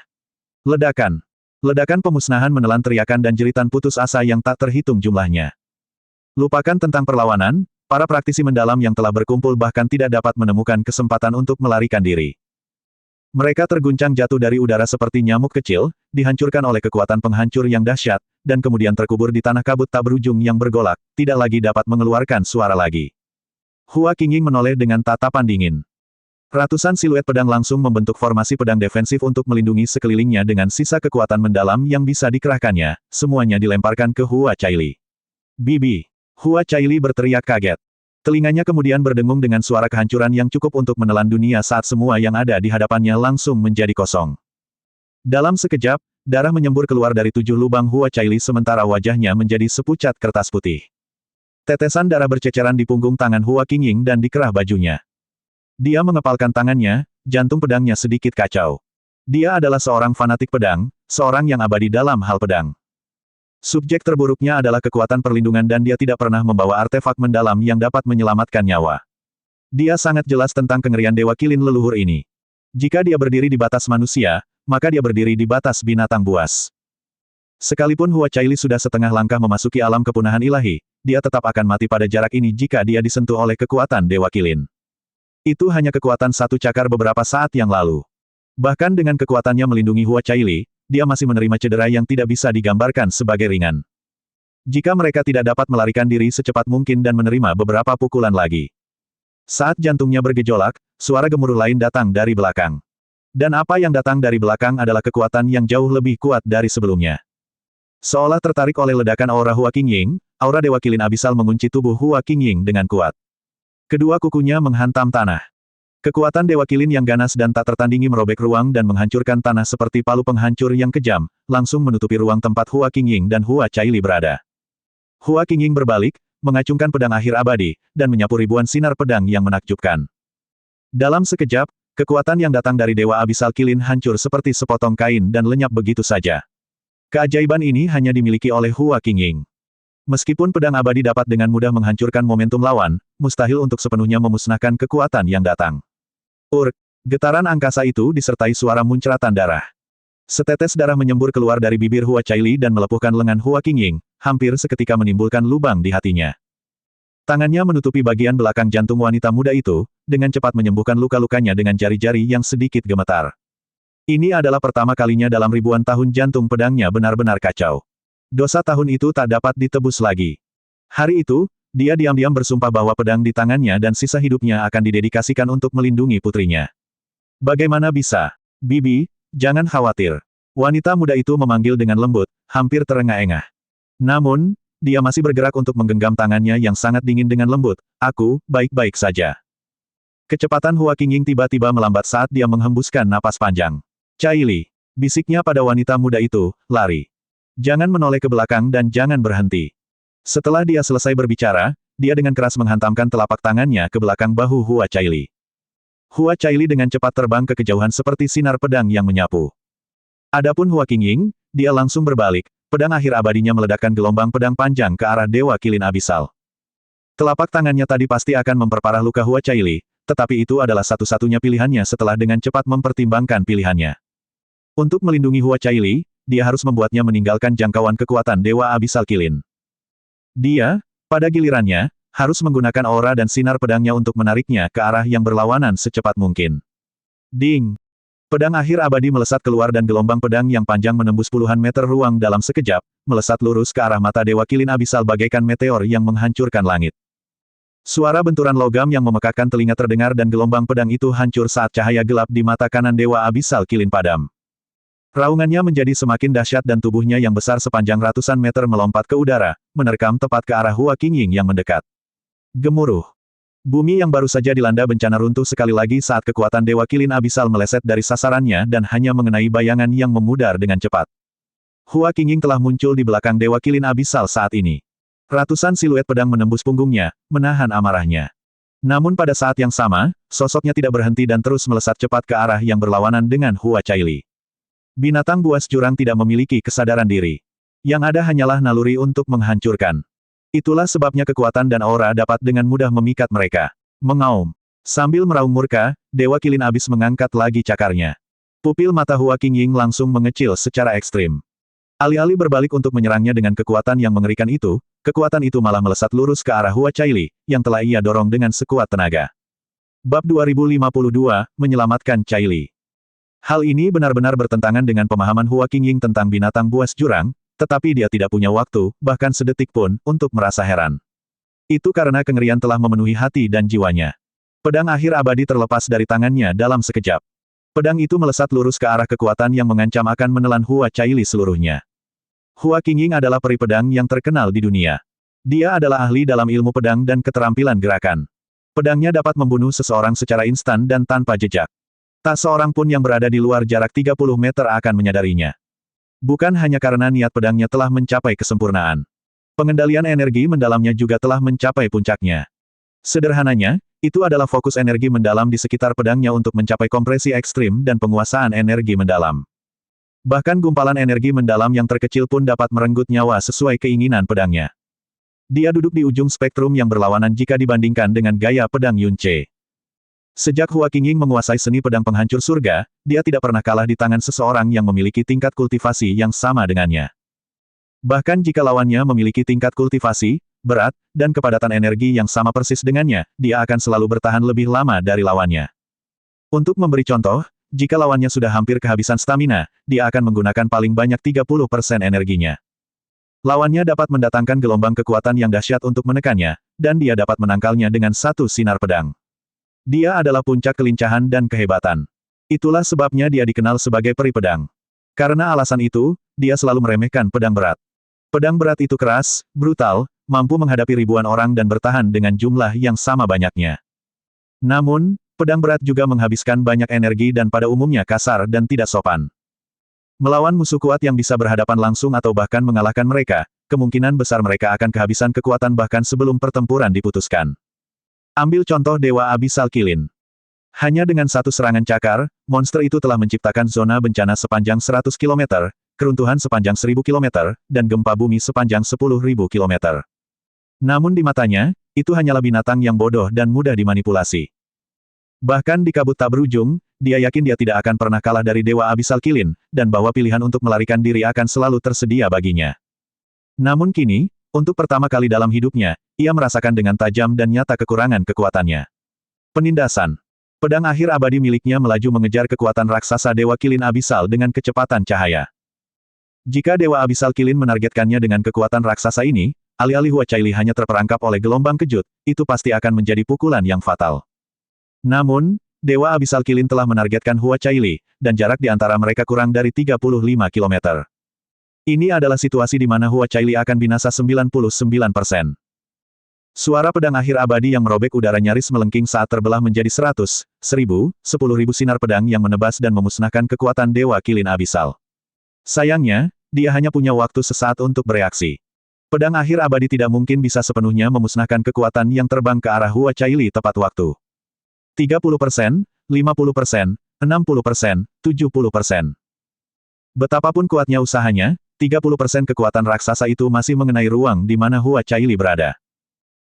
Ledakan. Ledakan pemusnahan menelan teriakan dan jeritan putus asa yang tak terhitung jumlahnya. Lupakan tentang perlawanan, para praktisi mendalam yang telah berkumpul bahkan tidak dapat menemukan kesempatan untuk melarikan diri. Mereka terguncang jatuh dari udara seperti nyamuk kecil, dihancurkan oleh kekuatan penghancur yang dahsyat, dan kemudian terkubur di tanah kabut tak berujung yang bergolak, tidak lagi dapat mengeluarkan suara lagi. Hua Qingying menoleh dengan tatapan dingin. Ratusan siluet pedang langsung membentuk formasi pedang defensif untuk melindungi sekelilingnya dengan sisa kekuatan mendalam yang bisa dikerahkannya, semuanya dilemparkan ke Hua Caili. Bibi! Hua Caili berteriak kaget. Telinganya kemudian berdengung dengan suara kehancuran yang cukup untuk menelan dunia saat semua yang ada di hadapannya langsung menjadi kosong. Dalam sekejap, darah menyembur keluar dari 7 lubang Hua Caili sementara wajahnya menjadi sepucat kertas putih. Tetesan darah berceceran di punggung tangan Hua Qingying dan di kerah bajunya. Dia mengepalkan tangannya, jantung pedangnya sedikit kacau. Dia adalah seorang fanatik pedang, seorang yang abadi dalam hal pedang. Subjek terburuknya adalah kekuatan perlindungan dan dia tidak pernah membawa artefak mendalam yang dapat menyelamatkan nyawa. Dia sangat jelas tentang kengerian Dewa Kilin leluhur ini. Jika dia berdiri di batas manusia, maka dia berdiri di batas binatang buas. Sekalipun Hua Caili sudah setengah langkah memasuki alam kepunahan ilahi, dia tetap akan mati pada jarak ini jika dia disentuh oleh kekuatan Dewa Kilin. Itu hanya kekuatan satu cakar beberapa saat yang lalu. Bahkan dengan kekuatannya melindungi Hua Caili, dia masih menerima cedera yang tidak bisa digambarkan sebagai ringan. Jika mereka tidak dapat melarikan diri secepat mungkin dan menerima beberapa pukulan lagi. Saat jantungnya bergejolak, suara gemuruh lain datang dari belakang. Dan apa yang datang dari belakang adalah kekuatan yang jauh lebih kuat dari sebelumnya. Seolah tertarik oleh ledakan aura Hua Qingying, aura Dewa Kilin abisal mengunci tubuh Hua Qingying dengan kuat. Kedua kukunya menghantam tanah. Kekuatan Dewa Kilin yang ganas dan tak tertandingi merobek ruang dan menghancurkan tanah seperti palu penghancur yang kejam, langsung menutupi ruang tempat Hua Qingying dan Hua Caili berada. Hua Qingying berbalik, mengacungkan pedang akhir abadi, dan menyapu ribuan sinar pedang yang menakjubkan. Dalam sekejap, kekuatan yang datang dari Dewa Abisal Kilin hancur seperti sepotong kain dan lenyap begitu saja. Keajaiban ini hanya dimiliki oleh Hua Qingying. Meskipun pedang abadi dapat dengan mudah menghancurkan momentum lawan, mustahil untuk sepenuhnya memusnahkan kekuatan yang datang. Getaran angkasa itu disertai suara muncratan darah. Setetes darah menyembur keluar dari bibir Hua Caili dan melepuhkan lengan Hua Qingying, hampir seketika menimbulkan lubang di hatinya. Tangannya menutupi bagian belakang jantung wanita muda itu, dengan cepat menyembuhkan luka-lukanya dengan jari-jari yang sedikit gemetar. Ini adalah pertama kalinya dalam ribuan tahun jantung pedangnya benar-benar kacau. Dosa tahun itu tak dapat ditebus lagi. Hari itu, dia diam-diam bersumpah bahwa pedang di tangannya dan sisa hidupnya akan didedikasikan untuk melindungi putrinya. Bagaimana bisa? Bibi, jangan khawatir. Wanita muda itu memanggil dengan lembut, hampir terengah-engah. Namun, dia masih bergerak untuk menggenggam tangannya yang sangat dingin dengan lembut. Aku, baik-baik saja. Kecepatan Hua Qingying tiba-tiba melambat saat dia menghembuskan napas panjang. Caili, bisiknya pada wanita muda itu, lari. Jangan menoleh ke belakang dan jangan berhenti. Setelah dia selesai berbicara, dia dengan keras menghantamkan telapak tangannya ke belakang bahu Hua Caili. Hua Caili dengan cepat terbang ke kejauhan seperti sinar pedang yang menyapu. Adapun Hua Qingying, dia langsung berbalik, pedang akhir abadinya meledakkan gelombang pedang panjang ke arah Dewa Kilin Abisal. Telapak tangannya tadi pasti akan memperparah luka Hua Caili, tetapi itu adalah satu-satunya pilihannya setelah dengan cepat mempertimbangkan pilihannya. Untuk melindungi Hua Caili, dia harus membuatnya meninggalkan jangkauan kekuatan Dewa Abisal Kilin. Dia, pada gilirannya, harus menggunakan aura dan sinar pedangnya untuk menariknya ke arah yang berlawanan secepat mungkin. Ding! Pedang akhir abadi melesat keluar dan gelombang pedang yang panjang menembus puluhan meter ruang dalam sekejap, melesat lurus ke arah mata Dewa Kilin Abisal bagaikan meteor yang menghancurkan langit. Suara benturan logam yang memekakkan telinga terdengar dan gelombang pedang itu hancur saat cahaya gelap di mata kanan Dewa Abisal Kilin padam. Raungannya menjadi semakin dahsyat dan tubuhnya yang besar sepanjang ratusan meter melompat ke udara, menerkam tepat ke arah Hua Qingying yang mendekat. Gemuruh. Bumi yang baru saja dilanda bencana runtuh sekali lagi saat kekuatan Dewa Kilin Abisal meleset dari sasarannya dan hanya mengenai bayangan yang memudar dengan cepat. Hua Qingying telah muncul di belakang Dewa Kilin Abisal saat ini. Ratusan siluet pedang menembus punggungnya, menahan amarahnya. Namun pada saat yang sama, sosoknya tidak berhenti dan terus melesat cepat ke arah yang berlawanan dengan Hua Caili. Binatang buas jurang tidak memiliki kesadaran diri. Yang ada hanyalah naluri untuk menghancurkan. Itulah sebabnya kekuatan dan aura dapat dengan mudah memikat mereka. Mengaum. Sambil meraung murka, Dewa Kilin Abis mengangkat lagi cakarnya. Pupil mata Hua Qingying langsung mengecil secara ekstrim. Alih-alih berbalik untuk menyerangnya dengan kekuatan yang mengerikan itu, kekuatan itu malah melesat lurus ke arah Hua Caili, yang telah ia dorong dengan sekuat tenaga. Bab 2052, Menyelamatkan Caili. Hal ini benar-benar bertentangan dengan pemahaman Hua Qingying tentang binatang buas jurang, tetapi dia tidak punya waktu, bahkan sedetik pun, untuk merasa heran. Itu karena kengerian telah memenuhi hati dan jiwanya. Pedang akhir abadi terlepas dari tangannya dalam sekejap. Pedang itu melesat lurus ke arah kekuatan yang mengancam akan menelan Hua Caili seluruhnya. Hua Qingying adalah peri pedang yang terkenal di dunia. Dia adalah ahli dalam ilmu pedang dan keterampilan gerakan. Pedangnya dapat membunuh seseorang secara instan dan tanpa jejak. Tak seorang pun yang berada di luar jarak 30 meter akan menyadarinya. Bukan hanya karena niat pedangnya telah mencapai kesempurnaan. Pengendalian energi mendalamnya juga telah mencapai puncaknya. Sederhananya, itu adalah fokus energi mendalam di sekitar pedangnya untuk mencapai kompresi ekstrim dan penguasaan energi mendalam. Bahkan gumpalan energi mendalam yang terkecil pun dapat merenggut nyawa sesuai keinginan pedangnya. Dia duduk di ujung spektrum yang berlawanan jika dibandingkan dengan gaya pedang Yunce. Sejak Hua Qingying menguasai seni pedang penghancur surga, dia tidak pernah kalah di tangan seseorang yang memiliki tingkat kultivasi yang sama dengannya. Bahkan jika lawannya memiliki tingkat kultivasi, berat, dan kepadatan energi yang sama persis dengannya, dia akan selalu bertahan lebih lama dari lawannya. Untuk memberi contoh, jika lawannya sudah hampir kehabisan stamina, dia akan menggunakan paling banyak 30% energinya. Lawannya dapat mendatangkan gelombang kekuatan yang dahsyat untuk menekannya, dan dia dapat menangkalnya dengan satu sinar pedang. Dia adalah puncak kelincahan dan kehebatan. Itulah sebabnya dia dikenal sebagai peri pedang. Karena alasan itu, dia selalu meremehkan pedang berat. Pedang berat itu keras, brutal, mampu menghadapi ribuan orang dan bertahan dengan jumlah yang sama banyaknya. Namun, Pedang berat juga menghabiskan banyak energi dan pada umumnya kasar dan tidak sopan. Melawan musuh kuat yang bisa berhadapan langsung atau bahkan mengalahkan mereka, kemungkinan besar mereka akan kehabisan kekuatan bahkan sebelum pertempuran diputuskan. Ambil contoh Dewa Abisal Qilin. Hanya dengan satu serangan cakar, monster itu telah menciptakan zona bencana sepanjang 100 km, keruntuhan sepanjang 1000 km, dan gempa bumi sepanjang 10.000 km. Namun di matanya, itu hanyalah binatang yang bodoh dan mudah dimanipulasi. Bahkan di kabut tak berujung, dia yakin dia tidak akan pernah kalah dari Dewa Abisal Qilin, dan bahwa pilihan untuk melarikan diri akan selalu tersedia baginya. Namun kini, untuk pertama kali dalam hidupnya, ia merasakan dengan tajam dan nyata kekurangan kekuatannya. Penindasan. Pedang akhir abadi miliknya melaju mengejar kekuatan raksasa Dewa Qilin Abisal dengan kecepatan cahaya. Jika Dewa Abisal Qilin menargetkannya dengan kekuatan raksasa ini, alih-alih Hua Caili hanya terperangkap oleh gelombang kejut, itu pasti akan menjadi pukulan yang fatal. Namun, Dewa Abisal Qilin telah menargetkan Hua Caili, dan jarak di antara mereka kurang dari 35 km. Ini adalah situasi di mana Hua Caili akan binasa 99%. Suara pedang akhir abadi yang merobek udara nyaris melengking saat terbelah menjadi 100, 1000, 10.000 sinar pedang yang menebas dan memusnahkan kekuatan Dewa Qilin Abisal. Sayangnya, dia hanya punya waktu sesaat untuk bereaksi. Pedang akhir abadi tidak mungkin bisa sepenuhnya memusnahkan kekuatan yang terbang ke arah Hua Caili tepat waktu. 30%, 50%, 60%, 70%. Betapapun kuatnya usahanya, 30% kekuatan raksasa itu masih mengenai ruang di mana Hua Caili berada.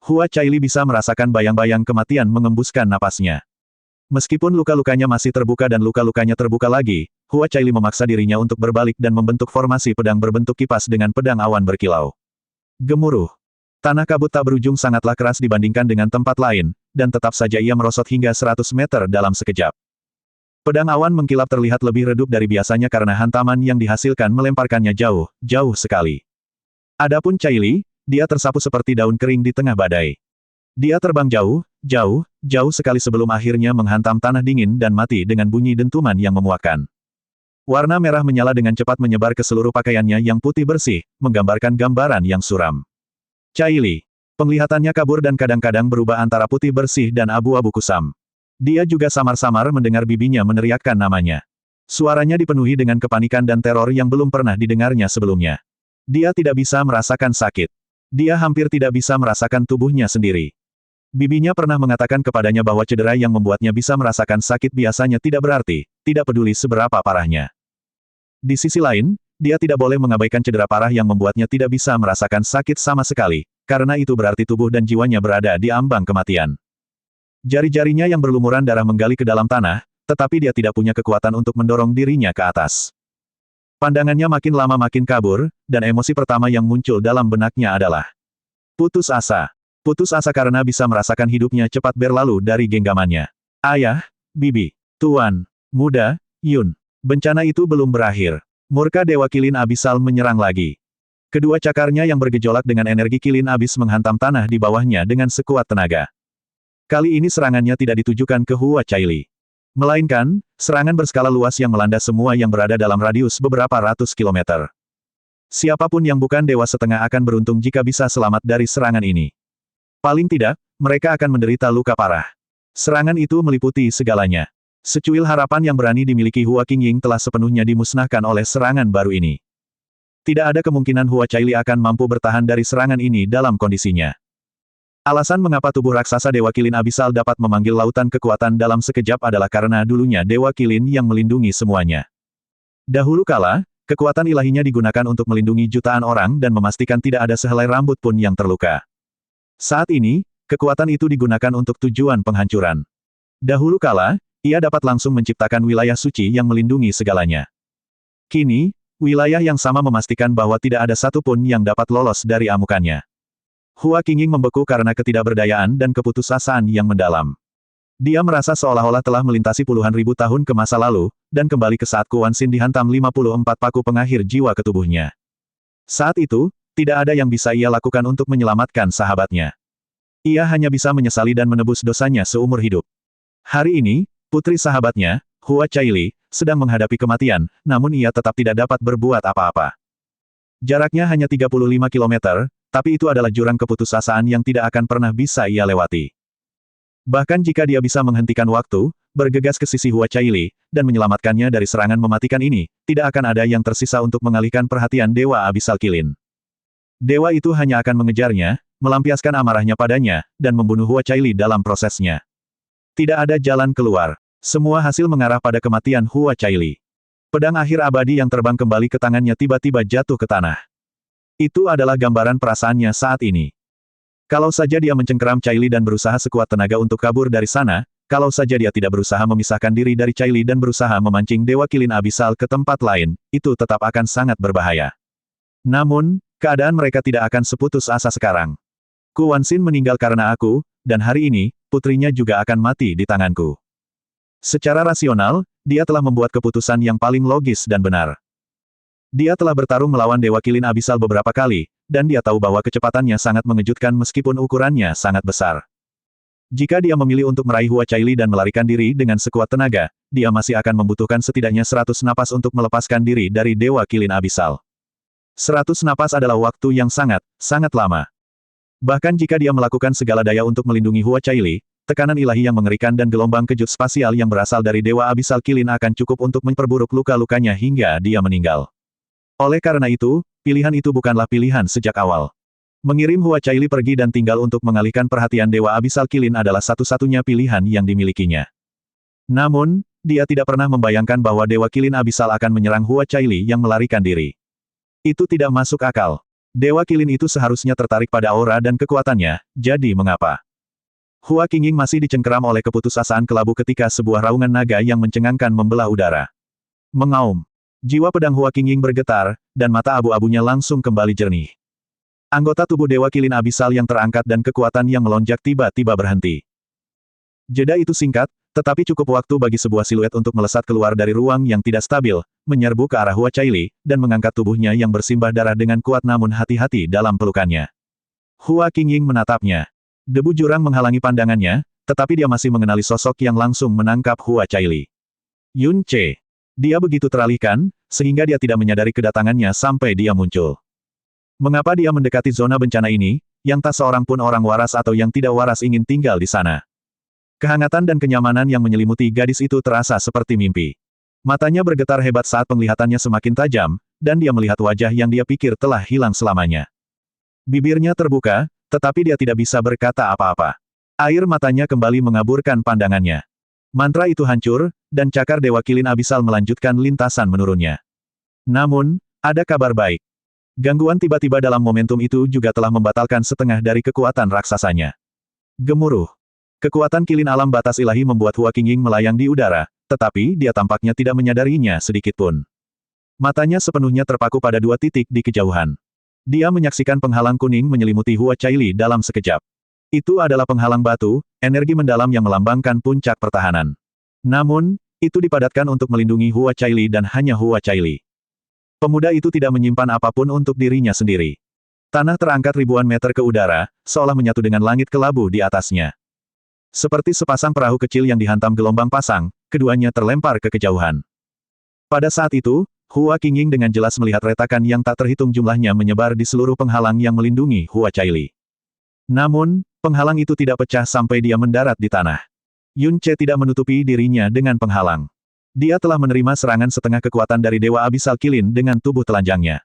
Hua Caili bisa merasakan bayang-bayang kematian mengembuskan napasnya. Meskipun luka-lukanya masih terbuka dan luka-lukanya terbuka lagi, Hua Caili memaksa dirinya untuk berbalik dan membentuk formasi pedang berbentuk kipas dengan pedang awan berkilau. Gemuruh. Tanah kabut tak berujung sangatlah keras dibandingkan dengan tempat lain, dan tetap saja ia merosot hingga 100 meter dalam sekejap. Pedang awan mengkilap terlihat lebih redup dari biasanya karena hantaman yang dihasilkan melemparkannya jauh, jauh sekali. Adapun Caili, dia tersapu seperti daun kering di tengah badai. Dia terbang jauh, jauh, jauh sekali sebelum akhirnya menghantam tanah dingin dan mati dengan bunyi dentuman yang memuakkan. Warna merah menyala dengan cepat menyebar ke seluruh pakaiannya yang putih bersih, menggambarkan gambaran yang suram. Caili. Penglihatannya kabur dan kadang-kadang berubah antara putih bersih dan abu-abu kusam. Dia juga samar-samar mendengar bibinya meneriakkan namanya. Suaranya dipenuhi dengan kepanikan dan teror yang belum pernah didengarnya sebelumnya. Dia tidak bisa merasakan sakit. Dia hampir tidak bisa merasakan tubuhnya sendiri. Bibinya pernah mengatakan kepadanya bahwa cedera yang membuatnya bisa merasakan sakit biasanya tidak berarti, tidak peduli seberapa parahnya. Di sisi lain, dia tidak boleh mengabaikan cedera parah yang membuatnya tidak bisa merasakan sakit sama sekali, karena itu berarti tubuh dan jiwanya berada di ambang kematian. Jari-jarinya yang berlumuran darah menggali ke dalam tanah, tetapi dia tidak punya kekuatan untuk mendorong dirinya ke atas. Pandangannya makin lama makin kabur, dan emosi pertama yang muncul dalam benaknya adalah putus asa. Putus asa karena bisa merasakan hidupnya cepat berlalu dari genggamannya. Ayah, bibi, tuan, muda, Yun. Bencana itu belum berakhir. Murka Dewa Qilin Abisal menyerang lagi. Kedua cakarnya yang bergejolak dengan energi Qilin Abis menghantam tanah di bawahnya dengan sekuat tenaga. Kali ini serangannya tidak ditujukan ke Hua Caili. Melainkan, serangan berskala luas yang melanda semua yang berada dalam radius beberapa ratus kilometer. Siapapun yang bukan Dewa Setengah akan beruntung jika bisa selamat dari serangan ini. Paling tidak, mereka akan menderita luka parah. Serangan itu meliputi segalanya. Secuil harapan yang berani dimiliki Hua Qingying telah sepenuhnya dimusnahkan oleh serangan baru ini. Tidak ada kemungkinan Hua Caili akan mampu bertahan dari serangan ini dalam kondisinya. Alasan mengapa tubuh raksasa Dewa Qilin Abisal dapat memanggil lautan kekuatan dalam sekejap adalah karena dulunya Dewa Qilin yang melindungi semuanya. Dahulu kala, kekuatan ilahinya digunakan untuk melindungi jutaan orang dan memastikan tidak ada sehelai rambut pun yang terluka. Saat ini, kekuatan itu digunakan untuk tujuan penghancuran. Dahulu kala, ia dapat langsung menciptakan wilayah suci yang melindungi segalanya. Kini, wilayah yang sama memastikan bahwa tidak ada satupun yang dapat lolos dari amukannya. Hua Qingying membeku karena ketidakberdayaan dan keputusasaan yang mendalam. Dia merasa seolah-olah telah melintasi puluhan ribu tahun ke masa lalu, dan kembali ke saat Kuan Xin dihantam 54 paku pengakhir jiwa ke tubuhnya. Saat itu, tidak ada yang bisa ia lakukan untuk menyelamatkan sahabatnya. Ia hanya bisa menyesali dan menebus dosanya seumur hidup. Hari ini, putri sahabatnya, Hua Caili, sedang menghadapi kematian, namun ia tetap tidak dapat berbuat apa-apa. Jaraknya hanya 35 km, tapi itu adalah jurang keputusasaan yang tidak akan pernah bisa ia lewati. Bahkan jika dia bisa menghentikan waktu, bergegas ke sisi Hua Caili, dan menyelamatkannya dari serangan mematikan ini, tidak akan ada yang tersisa untuk mengalihkan perhatian Dewa Abisal Kilin. Dewa itu hanya akan mengejarnya, melampiaskan amarahnya padanya, dan membunuh Hua Caili dalam prosesnya. Tidak ada jalan keluar. Semua hasil mengarah pada kematian Hua Caili. Pedang akhir abadi yang terbang kembali ke tangannya tiba-tiba jatuh ke tanah. Itu adalah gambaran perasaannya saat ini. Kalau saja dia mencengkeram Caili dan berusaha sekuat tenaga untuk kabur dari sana, kalau saja dia tidak berusaha memisahkan diri dari Caili dan berusaha memancing Dewa Kilin Abisal ke tempat lain, itu tetap akan sangat berbahaya. Namun, keadaan mereka tidak akan seputus asa sekarang. Ku Wanxin meninggal karena aku, dan hari ini, putrinya juga akan mati di tanganku. Secara rasional, dia telah membuat keputusan yang paling logis dan benar. Dia telah bertarung melawan Dewa Kilin Abisal beberapa kali, dan dia tahu bahwa kecepatannya sangat mengejutkan meskipun ukurannya sangat besar. Jika dia memilih untuk meraih Hua Caili dan melarikan diri dengan sekuat tenaga, dia masih akan membutuhkan setidaknya 100 napas untuk melepaskan diri dari Dewa Kilin Abisal. 100 napas adalah waktu yang sangat lama. Bahkan jika dia melakukan segala daya untuk melindungi Hua Caili, tekanan ilahi yang mengerikan dan gelombang kejut spasial yang berasal dari Dewa Abisal Kilin akan cukup untuk memperburuk luka-lukanya hingga dia meninggal. Oleh karena itu, pilihan itu bukanlah pilihan sejak awal. Mengirim Hua Caili pergi dan tinggal untuk mengalihkan perhatian Dewa Abisal Kilin adalah satu-satunya pilihan yang dimilikinya. Namun, dia tidak pernah membayangkan bahwa Dewa Kilin Abisal akan menyerang Hua Caili yang melarikan diri. Itu tidak masuk akal. Dewa Kilin itu seharusnya tertarik pada aura dan kekuatannya, jadi mengapa? Hua Qingying masih dicengkeram oleh keputusasaan kelabu ketika sebuah raungan naga yang mencengangkan membelah udara. Mengaum. Jiwa pedang Hua Qingying bergetar, dan mata abu-abunya langsung kembali jernih. Anggota tubuh Dewa Kilin Abisal yang terangkat dan kekuatan yang melonjak tiba-tiba berhenti. Jeda itu singkat, tetapi cukup waktu bagi sebuah siluet untuk melesat keluar dari ruang yang tidak stabil, menyerbu ke arah Hua Caili, dan mengangkat tubuhnya yang bersimbah darah dengan kuat namun hati-hati dalam pelukannya. Hua Qingying menatapnya. Debu jurang menghalangi pandangannya, tetapi dia masih mengenali sosok yang langsung menangkap Hua Caili. Yun Ce. Dia begitu teralihkan, sehingga dia tidak menyadari kedatangannya sampai dia muncul. Mengapa dia mendekati zona bencana ini, yang tak seorang pun orang waras atau yang tidak waras ingin tinggal di sana? Kehangatan dan kenyamanan yang menyelimuti gadis itu terasa seperti mimpi. Matanya bergetar hebat saat penglihatannya semakin tajam, dan dia melihat wajah yang dia pikir telah hilang selamanya. Bibirnya terbuka, tetapi dia tidak bisa berkata apa-apa. Air matanya kembali mengaburkan pandangannya. Mantra itu hancur, dan cakar Dewa Kilin Abisal melanjutkan lintasan menurunnya. Namun, ada kabar baik. Gangguan tiba-tiba dalam momentum itu juga telah membatalkan setengah dari kekuatan raksasanya. Gemuruh. Kekuatan kilin alam batas ilahi membuat Hua Qingying melayang di udara, tetapi dia tampaknya tidak menyadarinya sedikitpun. Matanya sepenuhnya terpaku pada dua titik di kejauhan. Dia menyaksikan penghalang kuning menyelimuti Hua Caili dalam sekejap. Itu adalah penghalang batu, energi mendalam yang melambangkan puncak pertahanan. Namun, itu dipadatkan untuk melindungi Hua Caili dan hanya Hua Caili. Pemuda itu tidak menyimpan apapun untuk dirinya sendiri. Tanah terangkat ribuan meter ke udara, seolah menyatu dengan langit kelabu di atasnya. Seperti sepasang perahu kecil yang dihantam gelombang pasang, keduanya terlempar ke kejauhan. Pada saat itu, Hua Qingying dengan jelas melihat retakan yang tak terhitung jumlahnya menyebar di seluruh penghalang yang melindungi Hua Caili. Namun, penghalang itu tidak pecah sampai dia mendarat di tanah. Yun Ce tidak menutupi dirinya dengan penghalang. Dia telah menerima serangan setengah kekuatan dari Dewa Abisal Kilin dengan tubuh telanjangnya.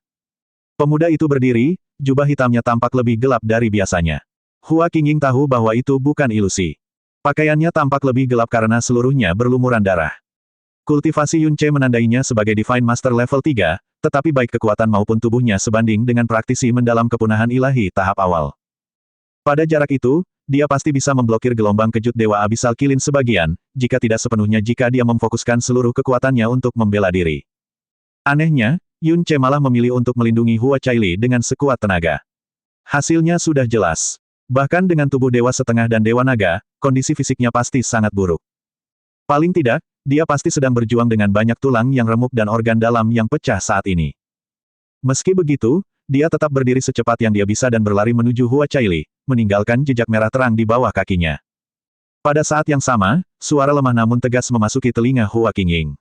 Pemuda itu berdiri, jubah hitamnya tampak lebih gelap dari biasanya. Hua Qingying tahu bahwa itu bukan ilusi. Pakaiannya tampak lebih gelap karena seluruhnya berlumuran darah. Kultivasi Yun Ce menandainya sebagai Divine Master level 3, tetapi baik kekuatan maupun tubuhnya sebanding dengan praktisi mendalam kepunahan ilahi tahap awal. Pada jarak itu, dia pasti bisa memblokir gelombang kejut Dewa Abisal Kilin sebagian, jika tidak sepenuhnya jika dia memfokuskan seluruh kekuatannya untuk membela diri. Anehnya, Yun Ce malah memilih untuk melindungi Hua Caili dengan sekuat tenaga. Hasilnya sudah jelas. Bahkan dengan tubuh Dewa Setengah dan Dewa Naga, kondisi fisiknya pasti sangat buruk. Paling tidak, dia pasti sedang berjuang dengan banyak tulang yang remuk dan organ dalam yang pecah saat ini. Meski begitu, dia tetap berdiri secepat yang dia bisa dan berlari menuju Hua Caili, meninggalkan jejak merah terang di bawah kakinya. Pada saat yang sama, suara lemah namun tegas memasuki telinga Hua Qingying.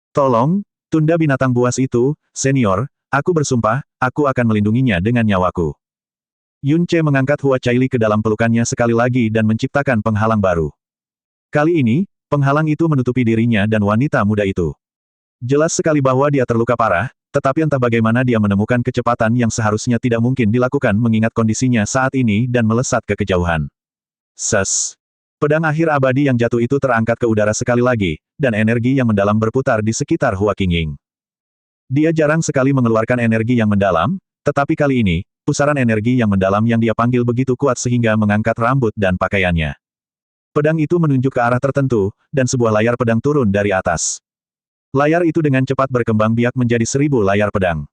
Tolong, tunda binatang buas itu, senior, aku bersumpah, aku akan melindunginya dengan nyawaku. Yun Ce mengangkat Hua Caili ke dalam pelukannya sekali lagi dan menciptakan penghalang baru. Kali ini, penghalang itu menutupi dirinya dan wanita muda itu. Jelas sekali bahwa dia terluka parah, tetapi entah bagaimana dia menemukan kecepatan yang seharusnya tidak mungkin dilakukan mengingat kondisinya saat ini dan melesat ke kejauhan. Ses. Pedang akhir abadi yang jatuh itu terangkat ke udara sekali lagi, dan energi yang mendalam berputar di sekitar Hua Qingying. Dia jarang sekali mengeluarkan energi yang mendalam, tetapi kali ini, pusaran energi yang mendalam yang dia panggil begitu kuat sehingga mengangkat rambut dan pakaiannya. Pedang itu menunjuk ke arah tertentu, dan sebuah layar pedang turun dari atas. Layar itu dengan cepat berkembang biak menjadi 1000 layar pedang.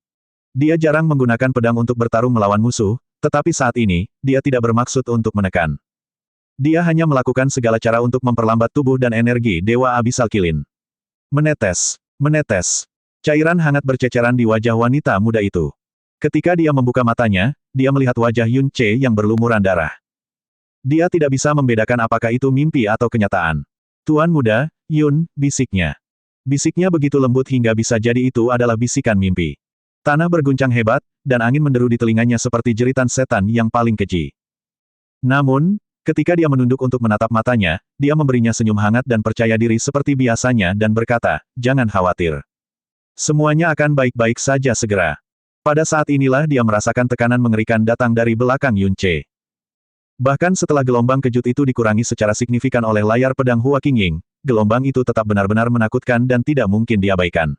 Dia jarang menggunakan pedang untuk bertarung melawan musuh, tetapi saat ini, dia tidak bermaksud untuk menekan. Dia hanya melakukan segala cara untuk memperlambat tubuh dan energi Dewa Abisal Kilin. Menetes, menetes. Cairan hangat berceceran di wajah wanita muda itu. Ketika dia membuka matanya, dia melihat wajah Yun Ce yang berlumuran darah. Dia tidak bisa membedakan apakah itu mimpi atau kenyataan. Tuan muda, Yun, bisiknya. Bisiknya begitu lembut hingga bisa jadi itu adalah bisikan mimpi. Tanah berguncang hebat, dan angin menderu di telinganya seperti jeritan setan yang paling keji. Namun, ketika dia menunduk untuk menatap matanya, dia memberinya senyum hangat dan percaya diri seperti biasanya dan berkata, "Jangan khawatir. Semuanya akan baik-baik saja segera." Pada saat inilah dia merasakan tekanan mengerikan datang dari belakang Yun Ce. Bahkan setelah gelombang kejut itu dikurangi secara signifikan oleh layar pedang Hua Qingying, gelombang itu tetap benar-benar menakutkan dan tidak mungkin diabaikan.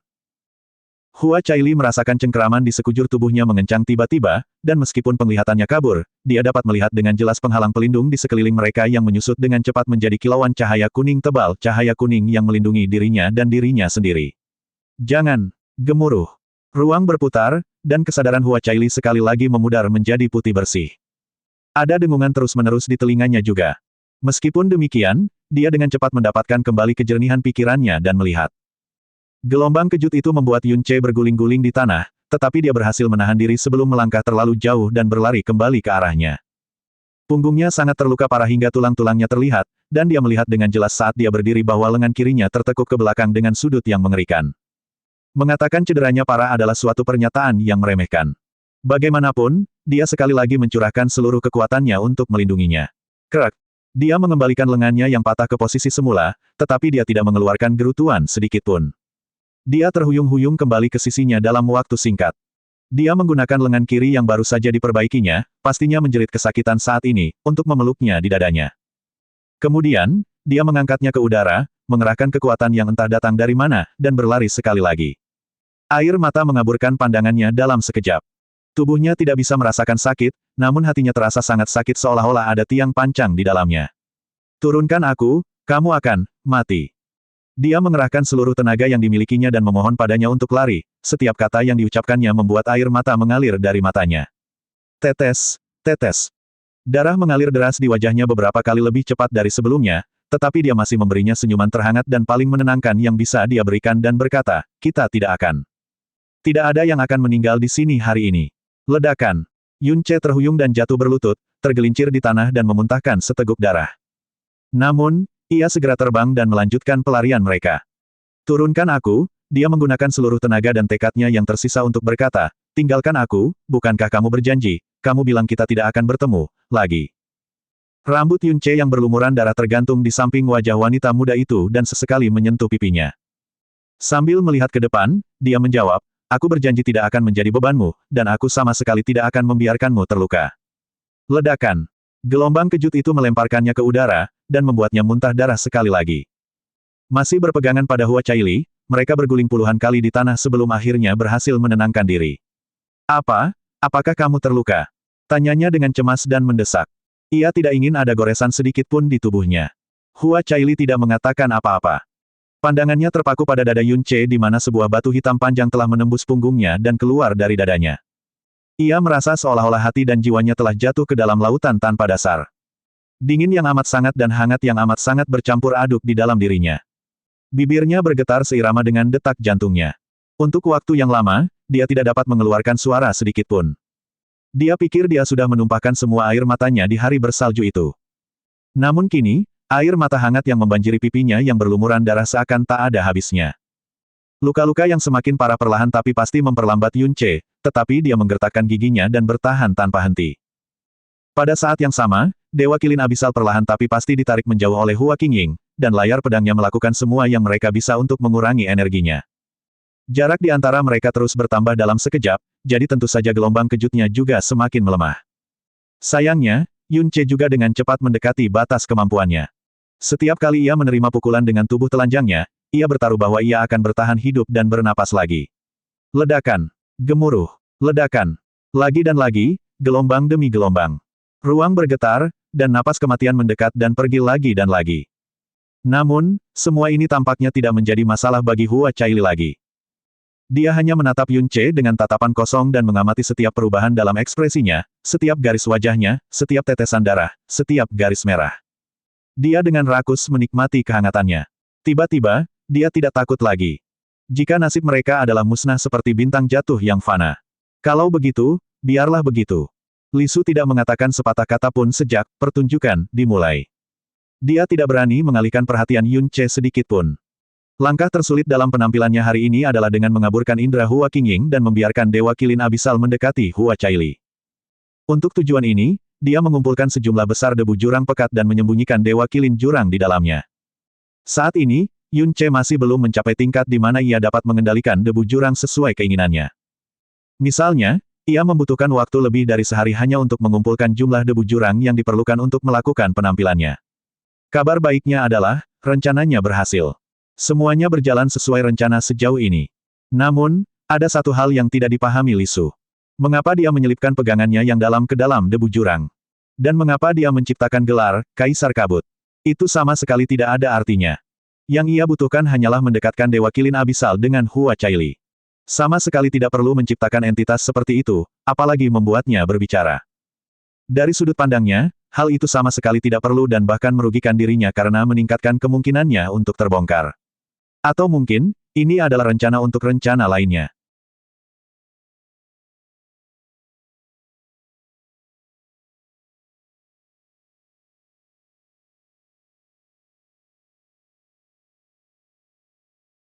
Hua Caili merasakan cengkeraman di sekujur tubuhnya mengencang tiba-tiba, dan meskipun penglihatannya kabur, dia dapat melihat dengan jelas penghalang pelindung di sekeliling mereka yang menyusut dengan cepat menjadi kilauan cahaya kuning tebal, cahaya kuning yang melindungi dirinya dan dirinya sendiri. Jangan! Gemuruh! Ruang berputar, dan kesadaran Hua Caili sekali lagi memudar menjadi putih bersih. Ada dengungan terus-menerus di telinganya juga. Meskipun demikian, dia dengan cepat mendapatkan kembali kejernihan pikirannya dan melihat. Gelombang kejut itu membuat Yun Ce berguling-guling di tanah, tetapi dia berhasil menahan diri sebelum melangkah terlalu jauh dan berlari kembali ke arahnya. Punggungnya sangat terluka parah hingga tulang-tulangnya terlihat, dan dia melihat dengan jelas saat dia berdiri bahwa lengan kirinya tertekuk ke belakang dengan sudut yang mengerikan. Mengatakan cederanya parah adalah suatu pernyataan yang meremehkan. Bagaimanapun, dia sekali lagi mencurahkan seluruh kekuatannya untuk melindunginya. Krek! Dia mengembalikan lengannya yang patah ke posisi semula, tetapi dia tidak mengeluarkan gerutuan sedikitpun. Dia terhuyung-huyung kembali ke sisinya dalam waktu singkat. Dia menggunakan lengan kiri yang baru saja diperbaikinya, pastinya menjerit kesakitan saat ini, untuk memeluknya di dadanya. Kemudian, dia mengangkatnya ke udara, mengerahkan kekuatan yang entah datang dari mana, dan berlari sekali lagi. Air mata mengaburkan pandangannya dalam sekejap. Tubuhnya tidak bisa merasakan sakit, namun hatinya terasa sangat sakit seolah-olah ada tiang pancang di dalamnya. Turunkan aku, kamu akan mati. Dia mengerahkan seluruh tenaga yang dimilikinya dan memohon padanya untuk lari, setiap kata yang diucapkannya membuat air mata mengalir dari matanya. Tetes, tetes. Darah mengalir deras di wajahnya beberapa kali lebih cepat dari sebelumnya, tetapi dia masih memberinya senyuman terhangat dan paling menenangkan yang bisa dia berikan dan berkata, "Kita tidak akan. Tidak ada yang akan meninggal di sini hari ini." Ledakan. Yun Ce terhuyung dan jatuh berlutut, tergelincir di tanah dan memuntahkan seteguk darah. Namun, ia segera terbang dan melanjutkan pelarian mereka. Turunkan aku, dia menggunakan seluruh tenaga dan tekadnya yang tersisa untuk berkata, "Tinggalkan aku, bukankah kamu berjanji, kamu bilang kita tidak akan bertemu, lagi." Rambut Yun Ce yang berlumuran darah tergantung di samping wajah wanita muda itu dan sesekali menyentuh pipinya. Sambil melihat ke depan, dia menjawab, "Aku berjanji tidak akan menjadi bebanmu, dan aku sama sekali tidak akan membiarkanmu terluka." Ledakan. Gelombang kejut itu melemparkannya ke udara, dan membuatnya muntah darah sekali lagi. Masih berpegangan pada Hua Caili, mereka berguling puluhan kali di tanah sebelum akhirnya berhasil menenangkan diri. "Apa? Apakah kamu terluka?" Tanyanya dengan cemas dan mendesak. Ia tidak ingin ada goresan sedikit pun di tubuhnya. Hua Caili tidak mengatakan apa-apa. Pandangannya terpaku pada dada Yun Ce di mana sebuah batu hitam panjang telah menembus punggungnya dan keluar dari dadanya. Ia merasa seolah-olah hati dan jiwanya telah jatuh ke dalam lautan tanpa dasar. Dingin yang amat sangat dan hangat yang amat sangat bercampur aduk di dalam dirinya. Bibirnya bergetar seirama dengan detak jantungnya. Untuk waktu yang lama, dia tidak dapat mengeluarkan suara sedikit pun. Dia pikir dia sudah menumpahkan semua air matanya di hari bersalju itu. Namun kini, air mata hangat yang membanjiri pipinya yang berlumuran darah seakan tak ada habisnya. Luka-luka yang semakin parah perlahan tapi pasti memperlambat Yun Ce, tetapi dia menggertakkan giginya dan bertahan tanpa henti. Pada saat yang sama, Dewa Kilin Abisal perlahan tapi pasti ditarik menjauh oleh Hua Qingying, dan layar pedangnya melakukan semua yang mereka bisa untuk mengurangi energinya. Jarak di antara mereka terus bertambah dalam sekejap, jadi tentu saja gelombang kejutnya juga semakin melemah. Sayangnya, Yun Ce juga dengan cepat mendekati batas kemampuannya. Setiap kali ia menerima pukulan dengan tubuh telanjangnya, ia bertaruh bahwa ia akan bertahan hidup dan bernapas lagi. Ledakan, gemuruh, ledakan, lagi dan lagi, gelombang demi gelombang. Ruang bergetar, dan napas kematian mendekat dan pergi lagi dan lagi. Namun, semua ini tampaknya tidak menjadi masalah bagi Hua Caili lagi. Dia hanya menatap Yun Ce dengan tatapan kosong dan mengamati setiap perubahan dalam ekspresinya, setiap garis wajahnya, setiap tetesan darah, setiap garis merah. Dia dengan rakus menikmati kehangatannya. Tiba-tiba, dia tidak takut lagi. Jika nasib mereka adalah musnah seperti bintang jatuh yang fana. Kalau begitu, biarlah begitu. Li Su tidak mengatakan sepatah kata pun sejak pertunjukan dimulai. Dia tidak berani mengalihkan perhatian Yun Ce sedikit pun. Langkah tersulit dalam penampilannya hari ini adalah dengan mengaburkan indera Hua Qingying dan membiarkan Dewa Kilin Abisal mendekati Hua Caili. Untuk tujuan ini, dia mengumpulkan sejumlah besar debu jurang pekat dan menyembunyikan Dewa Kilin jurang di dalamnya. Saat ini, Yun Ce masih belum mencapai tingkat di mana ia dapat mengendalikan debu jurang sesuai keinginannya. Misalnya, ia membutuhkan waktu lebih dari sehari hanya untuk mengumpulkan jumlah debu jurang yang diperlukan untuk melakukan penampilannya. Kabar baiknya adalah, rencananya berhasil. Semuanya berjalan sesuai rencana sejauh ini. Namun, ada satu hal yang tidak dipahami Li Su. Mengapa dia menyelipkan pegangannya yang dalam ke dalam debu jurang? Dan mengapa dia menciptakan gelar, Kaisar Kabut? Itu sama sekali tidak ada artinya. Yang ia butuhkan hanyalah mendekatkan Dewa Kilin Abisal dengan Hua Caili. Sama sekali tidak perlu menciptakan entitas seperti itu, apalagi membuatnya berbicara. Dari sudut pandangnya, hal itu sama sekali tidak perlu dan bahkan merugikan dirinya karena meningkatkan kemungkinannya untuk terbongkar. Atau mungkin, ini adalah rencana untuk rencana lainnya.